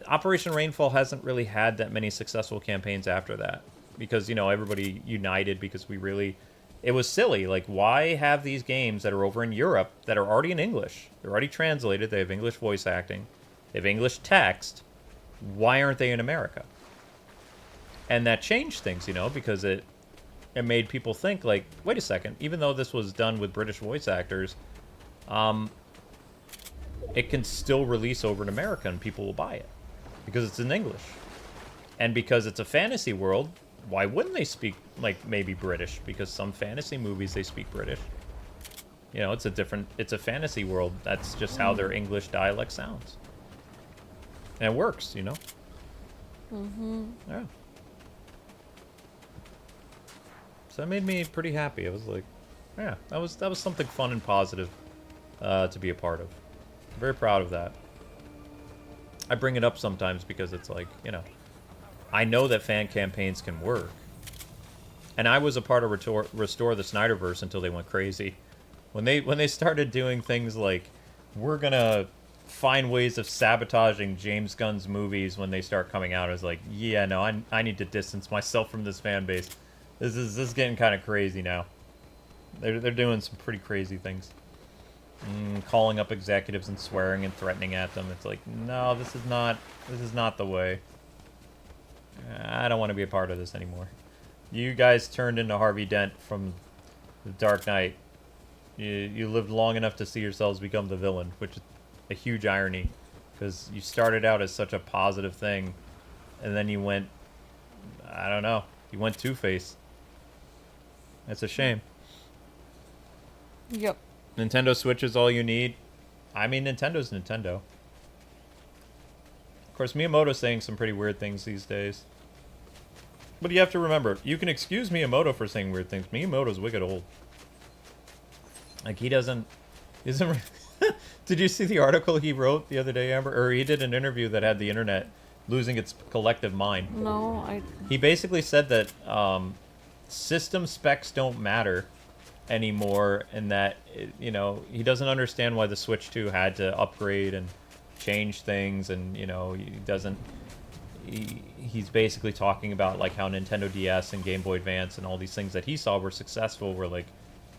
Operation Rainfall hasn't really had that many successful campaigns after that, because, everybody united because we really it was silly. Like, why have these games that are over in Europe that are already in English? They're already translated. They have English voice acting. They have English text. Why aren't they in America? And that changed things, because it made people think, like, wait a second. Even though this was done with British voice actors, it can still release over in America and people will buy it because it's in English. And because it's a fantasy world, why wouldn't they speak, like, maybe British? Because some fantasy movies, they speak British. It's a fantasy world. That's just how their English dialect sounds. And it works, Mm-hmm. Yeah. So that made me pretty happy. I was like, yeah, that was something fun and positive to be a part of. I'm very proud of that. I bring it up sometimes because it's like, I know that fan campaigns can work. And I was a part of Restore the Snyderverse until they went crazy. When they started doing things like, we're gonna find ways of sabotaging James Gunn's movies when they start coming out, I was like, yeah, no, I need to distance myself from this fan base. This is getting kind of crazy now. They're doing some pretty crazy things. Calling up executives and swearing and threatening at them. It's like, no, this is not the way. I don't want to be a part of this anymore. You guys turned into Harvey Dent from The Dark Knight. You lived long enough to see yourselves become the villain, which is a huge irony, because you started out as such a positive thing, and then you went, I don't know, you went Two-Face. That's a shame. Yep. Nintendo Switch is all you need. I mean, Nintendo's Nintendo. Of course, Miyamoto's saying some pretty weird things these days. But you have to remember, you can excuse Miyamoto for saying weird things. Miyamoto's wicked old. Like, he isn't... Did you see the article he wrote the other day, Amber? Or he did an interview that had the internet losing its collective mind. No, He basically said that system specs don't matter anymore, and that, he doesn't understand why the Switch 2 had to upgrade and change things, and, he's basically talking about, like, how Nintendo DS and Game Boy Advance and all these things that he saw were successful were, like,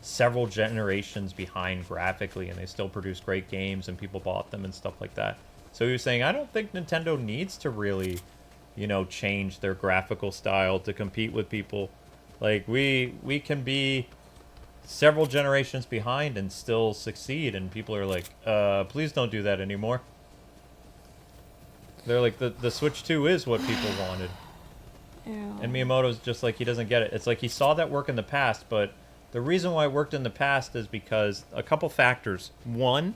several generations behind graphically, and they still produce great games and people bought them and stuff like that. So he was saying, I don't think Nintendo needs to really, change their graphical style to compete with people. Like, we can be several generations behind and still succeed, and people are like, please don't do that anymore. They're like, the Switch 2 is what people wanted. yeah. And Miyamoto's just like, he doesn't get it. It's like he saw that work in the past, but the reason why it worked in the past is because a couple factors. One,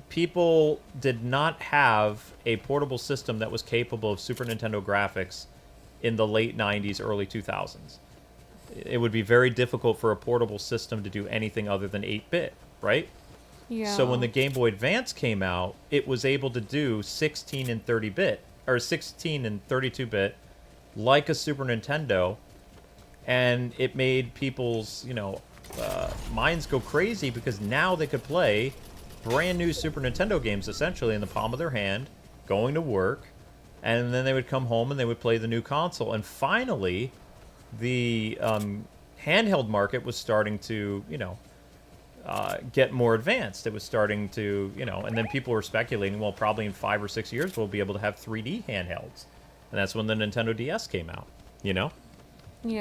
people did not have a portable system that was capable of Super Nintendo graphics in the late 90s, early 2000s. It would be very difficult for a portable system to do anything other than 8-bit, right? Yeah. So when the Game Boy Advance came out, it was able to do 16 and 30-bit, or 16 and 32-bit, like a Super Nintendo, and it made people's, minds go crazy, because now they could play brand new Super Nintendo games essentially in the palm of their hand, going to work, and then they would come home and they would play the new console. And finally, the handheld market was starting to, get more advanced. It was starting to, and then people were speculating, well, probably in 5 or 6 years we'll be able to have 3D handhelds. And that's when the Nintendo DS came out, Yeah.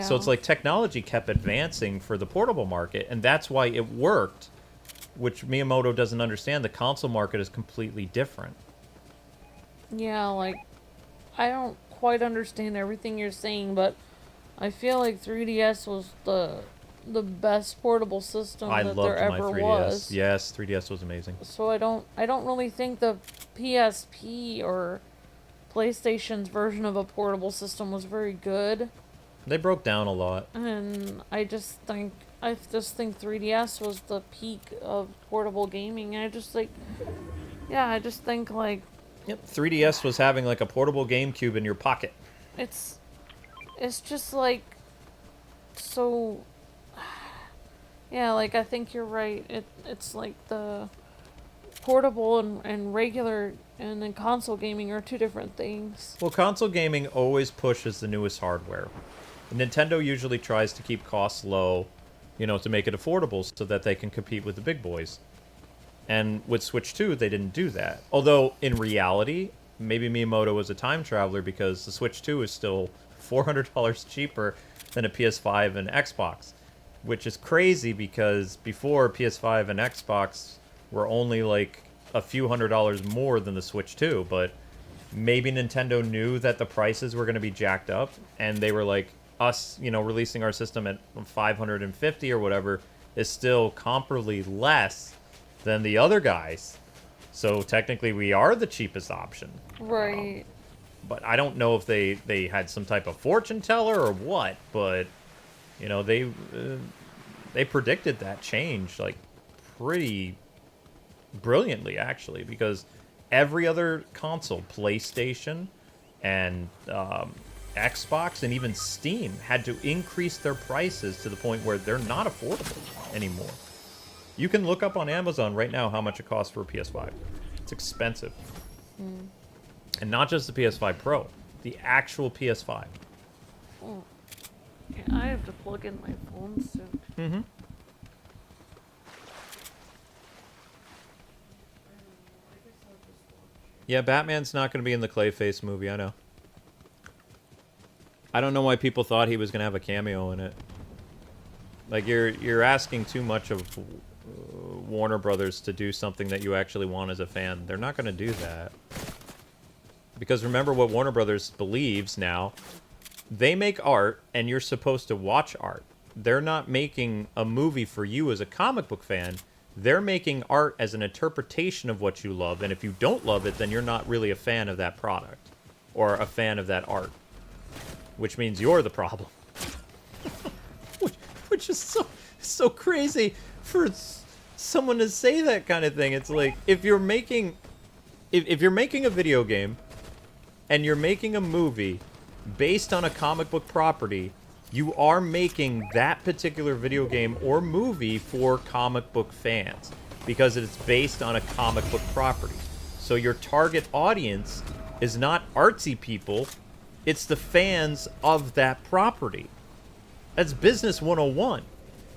So it's like technology kept advancing for the portable market, and that's why it worked, which Miyamoto doesn't understand. The console market is completely different. Yeah, like, I don't quite understand everything you're saying, but I feel like 3DS was the best portable system I that loved there my ever 3DS. was. Yes, 3DS was amazing. So I don't really think the PSP or PlayStation's version of a portable system was very good. They broke down a lot. And I just think 3DS was the peak of portable gaming. And I just think like Yep, 3DS was having like a portable GameCube in your pocket. it's just like so. Yeah, like, I think you're right. It's like the portable and regular and then console gaming are two different things. Well, console gaming always pushes the newest hardware. Nintendo usually tries to keep costs low, you know, to make it affordable so that they can compete with the big boys. And with Switch 2, they didn't do that. Although, in reality, maybe Miyamoto was a time traveler because the Switch 2 is still $400 cheaper than a PS5 and Xbox. Which is crazy because before, PS5 and Xbox were only like a few $100s more than the Switch 2. But maybe Nintendo knew that the prices were going to be jacked up. And they were like, us, you know, releasing our system at 550 or whatever is still comparably less than the other guys. So technically we are the cheapest option. Right. But I don't know if they had some type of fortune teller or what, but you know, they predicted that change like pretty brilliantly actually, because every other console, PlayStation and Xbox and even Steam, had to increase their prices to the point where they're not affordable anymore. You can look up on Amazon right now how much it costs for a PS5. It's expensive. Mm. And not just the PS5 Pro, the actual PS5. Oh. Yeah, I have to plug in my phone soon. Mm-hmm. Yeah, Batman's not going to be in the Clayface movie, I know. I don't know why people thought he was going to have a cameo in it. Like, you're asking too much of Warner Brothers to do something that you actually want as a fan. They're not going to do that. Because remember what Warner Brothers believes now. They make art, and you're supposed to watch art. They're not making a movie for you as a comic book fan. They're making art as an interpretation of what you love, and if you don't love it, then you're not really a fan of that product. Or a fan of that art. Which means you're the problem. which is so crazy for someone to say that kind of thing. It's like, if you're making a video game, and you're making a movie based on a comic book property, you are making that particular video game or movie for comic book fans because it's based on a comic book property. So your target audience is not artsy people, it's the fans of that property. That's business 101.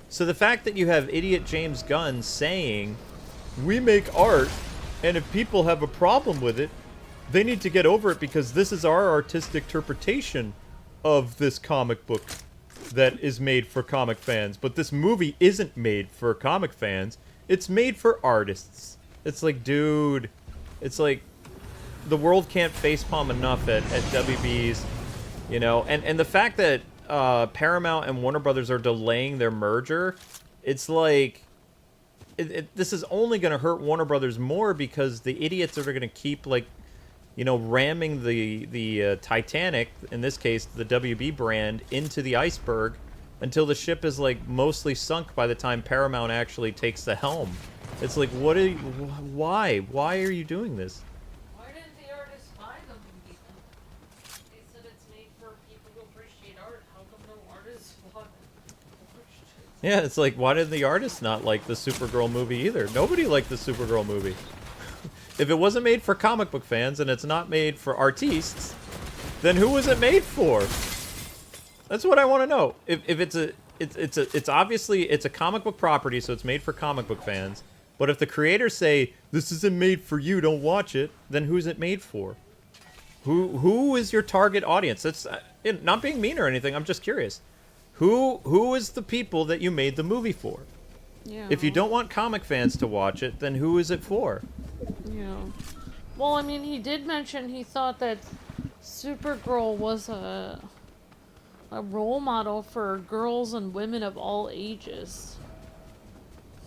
So the fact that you have idiot James Gunn saying, we make art, and if people have a problem with it, they need to get over it because this is our artistic interpretation of this comic book that is made for comic fans. But this movie isn't made for comic fans. It's made for artists. It's like, dude, it's like the world can't facepalm enough at WB's, you know. And the fact that Paramount and Warner Brothers are delaying their merger, it's like, this is only going to hurt Warner Brothers more because the idiots that are going to keep, like, you know, ramming the Titanic, in this case, the WB brand, into the iceberg until the ship is, like, mostly sunk by the time Paramount actually takes the helm. It's like, what are you, why? Why are you doing this? Why didn't the artists buy the movie then? They said it's made for people who appreciate art. How come no artists bought it? Yeah, it's like, why did the artists not like the Supergirl movie either? Nobody liked the Supergirl movie. If it wasn't made for comic book fans and it's not made for artistes, then who was it made for? That's what I want to know. If it's obviously it's a comic book property, so it's made for comic book fans. But if the creators say this isn't made for you, don't watch it, then who's it made for? Who is your target audience? That's not being mean or anything. I'm just curious. Who is the people that you made the movie for? Yeah. If you don't want comic fans to watch it, then who is it for? Yeah. Well, I mean, he did mention he thought that Supergirl was a role model for girls and women of all ages.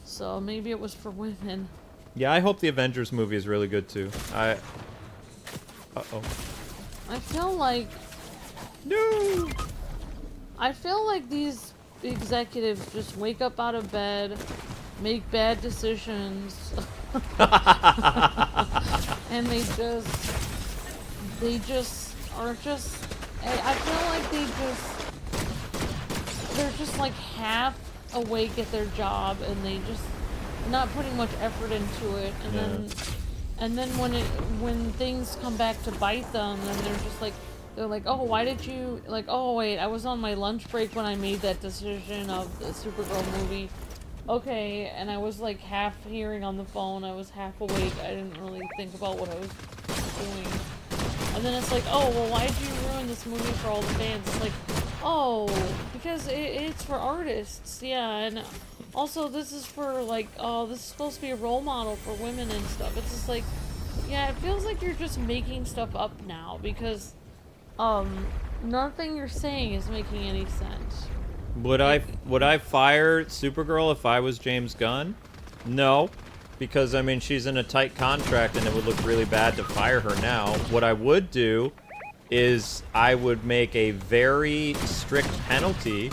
So maybe it was for women. Yeah, I hope the Avengers movie is really good too. Uh-oh. I feel like... No! I feel like these executives just wake up out of bed, make bad decisions, and they just are just, I feel like they're just like half awake at their job, and they just not putting much effort into it, and then when things come back to bite them, then they're just like, they're like, oh, why did you, like, oh, wait, I was on my lunch break when I made that decision of the Supergirl movie. Okay, and I was, like, half hearing on the phone, I was half awake, I didn't really think about what I was doing. And then it's like, oh, well, why did you ruin this movie for all the fans? It's like, oh, because it's for artists, yeah, and also this is for, like, oh, this is supposed to be a role model for women and stuff. It's just like, yeah, it feels like you're just making stuff up now, because, nothing you're saying is making any sense. Would I fire Supergirl if I was James Gunn? No. Because, I mean, she's in a tight contract and it would look really bad to fire her now. What I would do is I would make a very strict penalty,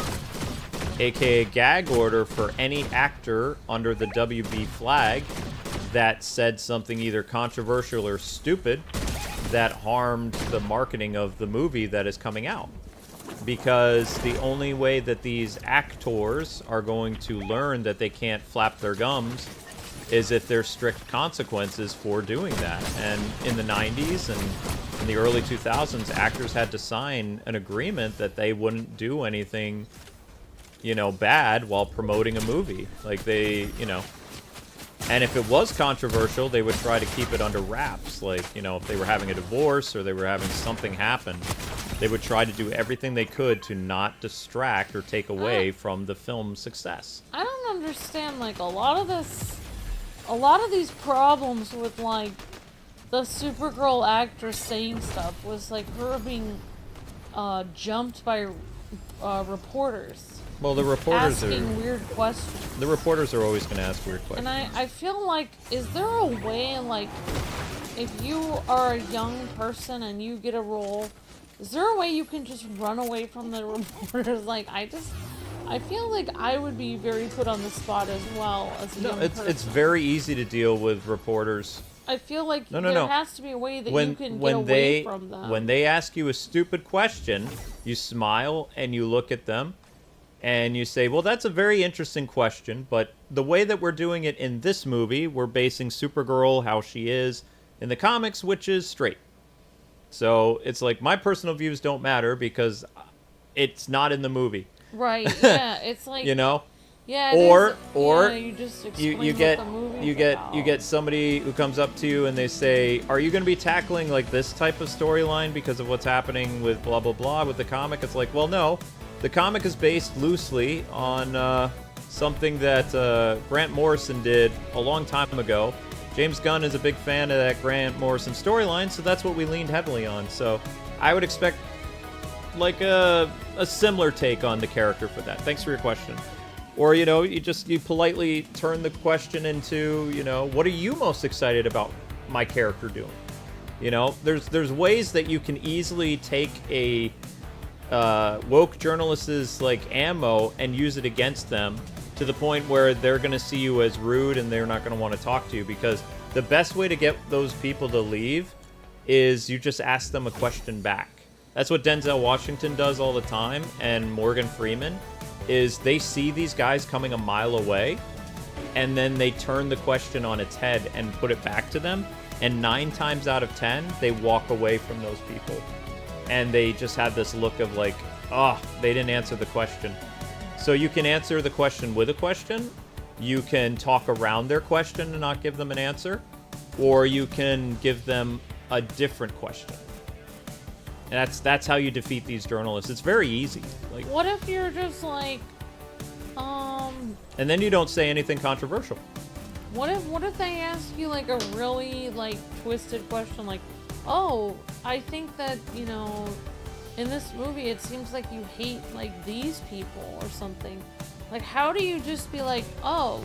aka gag order, for any actor under the WB flag that said something either controversial or stupid that harmed the marketing of the movie that is coming out. Because the only way that these actors are going to learn that they can't flap their gums is if there's strict consequences for doing that. And in the 90s and in the early 2000s, actors had to sign an agreement that they wouldn't do anything, you know, bad while promoting a movie. Like, they, you know... And if it was controversial, they would try to keep it under wraps. Like, you know, if they were having a divorce or they were having something happen, they would try to do everything they could to not distract or take away from the film's success. I don't understand, like, a lot of these problems with, like, the Supergirl actress saying stuff was, like, her being jumped by reporters. Well, the reporters asking weird questions. The reporters are always going to ask weird questions. And I feel like, is there a way, like, if you are a young person and you get a role, is there a way you can just run away from the reporters? Like, I feel like I would be very put on the spot as well as a young person. It's very easy to deal with reporters. I feel like there has to be a way that you can get away from them. When they ask you a stupid question, you smile and you look at them and you say, well, that's a very interesting question, but the way that we're doing it in this movie, we're basing Supergirl how she is in the comics, which is straight. So it's like, my personal views don't matter because it's not in the movie. Right, yeah, it's like... You know? Yeah, or you just explain you what the movie's about. You get somebody who comes up to you and they say, are you going to be tackling like this type of storyline because of what's happening with blah blah blah with the comic? It's like, well, no, the comic is based loosely on something that Grant Morrison did a long time ago. James Gunn is a big fan of that Grant Morrison storyline, so that's what we leaned heavily on. So I would expect like a similar take on the character for that. Thanks for your question. Or, you know, you politely turn the question into, you know, what are you most excited about my character doing? You know, there's ways that you can easily take a woke journalist's like ammo and use it against them to the point where they're going to see you as rude and they're not going to want to talk to you, because the best way to get those people to leave is you just ask them a question back. That's what Denzel Washington does all the time, and Morgan Freeman, is they see these guys coming a mile away and then they turn the question on its head and put it back to them, and 9 times out of 10 they walk away from those people and they just have this look of like, oh, they didn't answer the question. So you can answer the question with a question, you can talk around their question and not give them an answer, or you can give them a different question. And that's how you defeat these journalists. It's very easy. Like, what if you're just like, and then you don't say anything controversial. What if they ask you like a really like twisted question, like, oh, I think that, you know, in this movie it seems like you hate like these people or something. Like, how do you just be like, oh,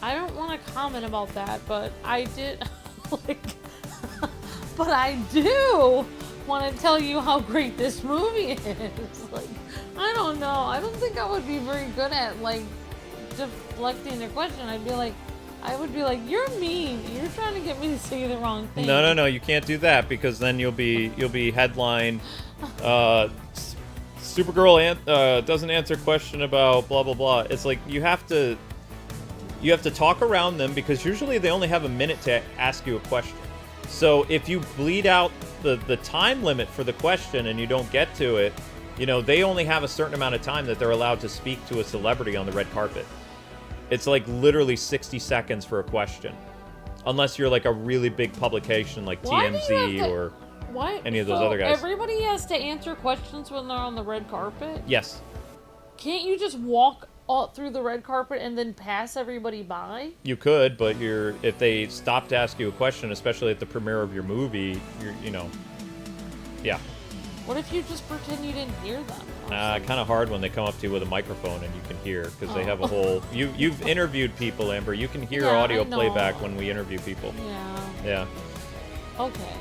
I don't want to comment about that, but I did, like, but I do want to tell you how great this movie is. Like, I don't know. I don't think I would be very good at like deflecting their question. I would be like, you're mean. You're trying to get me to say the wrong thing. No, you can't do that, because then you'll be headline. Supergirl doesn't answer question about blah blah blah. It's like you have to talk around them, because usually they only have a minute to ask you a question. So if you bleed out the time limit for the question and you don't get to it, you know, they only have a certain amount of time that they're allowed to speak to a celebrity on the red carpet. It's like literally 60 seconds for a question. Unless you're like a really big publication like TMZ or any of those other guys. Everybody has to answer questions when they're on the red carpet? Yes. Can't you just walk all through the red carpet and then pass everybody by? You could, but if they stop to ask you a question, especially at the premiere of your movie, you know, yeah. What if you just pretend you didn't hear them? Kind of hard when they come up to you with a microphone and you can hear, because they have a whole... You've interviewed people, Amber. You can hear audio playback when we interview people. Yeah. Yeah. Okay.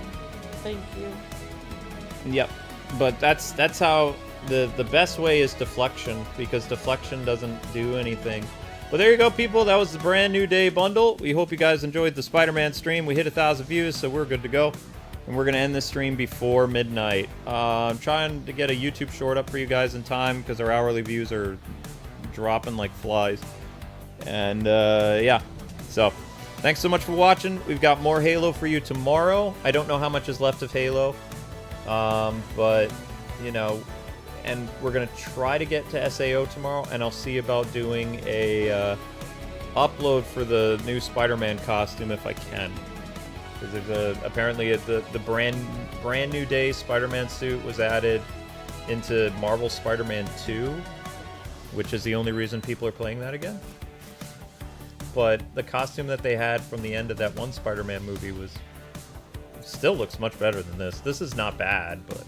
Thank you. Yep. But that's how... The best way is deflection, because deflection doesn't do anything. But there you go, people. That was the brand new day bundle. We hope you guys enjoyed the Spider-Man stream. We hit 1,000 views, so we're good to go. And we're going to end this stream before midnight. I'm trying to get a YouTube short up for you guys in time, because our hourly views are dropping like flies. And, yeah. So, thanks so much for watching. We've got more Halo for you tomorrow. I don't know how much is left of Halo. But, you know... And we're going to try to get to SAO tomorrow, and I'll see about doing a upload for the new Spider-Man costume if I can. Because there's apparently the brand new day Spider-Man suit was added into Marvel Spider-Man 2, which is the only reason people are playing that again. But the costume that they had from the end of that one Spider-Man movie still looks much better than this. This is not bad, but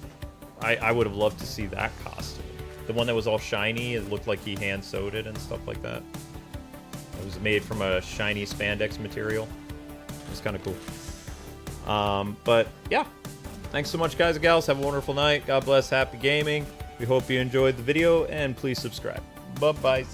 I would have loved to see that costume. The one that was all shiny, it looked like he hand sewed it and stuff like that. It was made from a shiny spandex material. It was kind of cool. But yeah, thanks so much, guys and gals. Have a wonderful night. God bless. Happy gaming. We hope you enjoyed the video, and please subscribe. Bye-bye.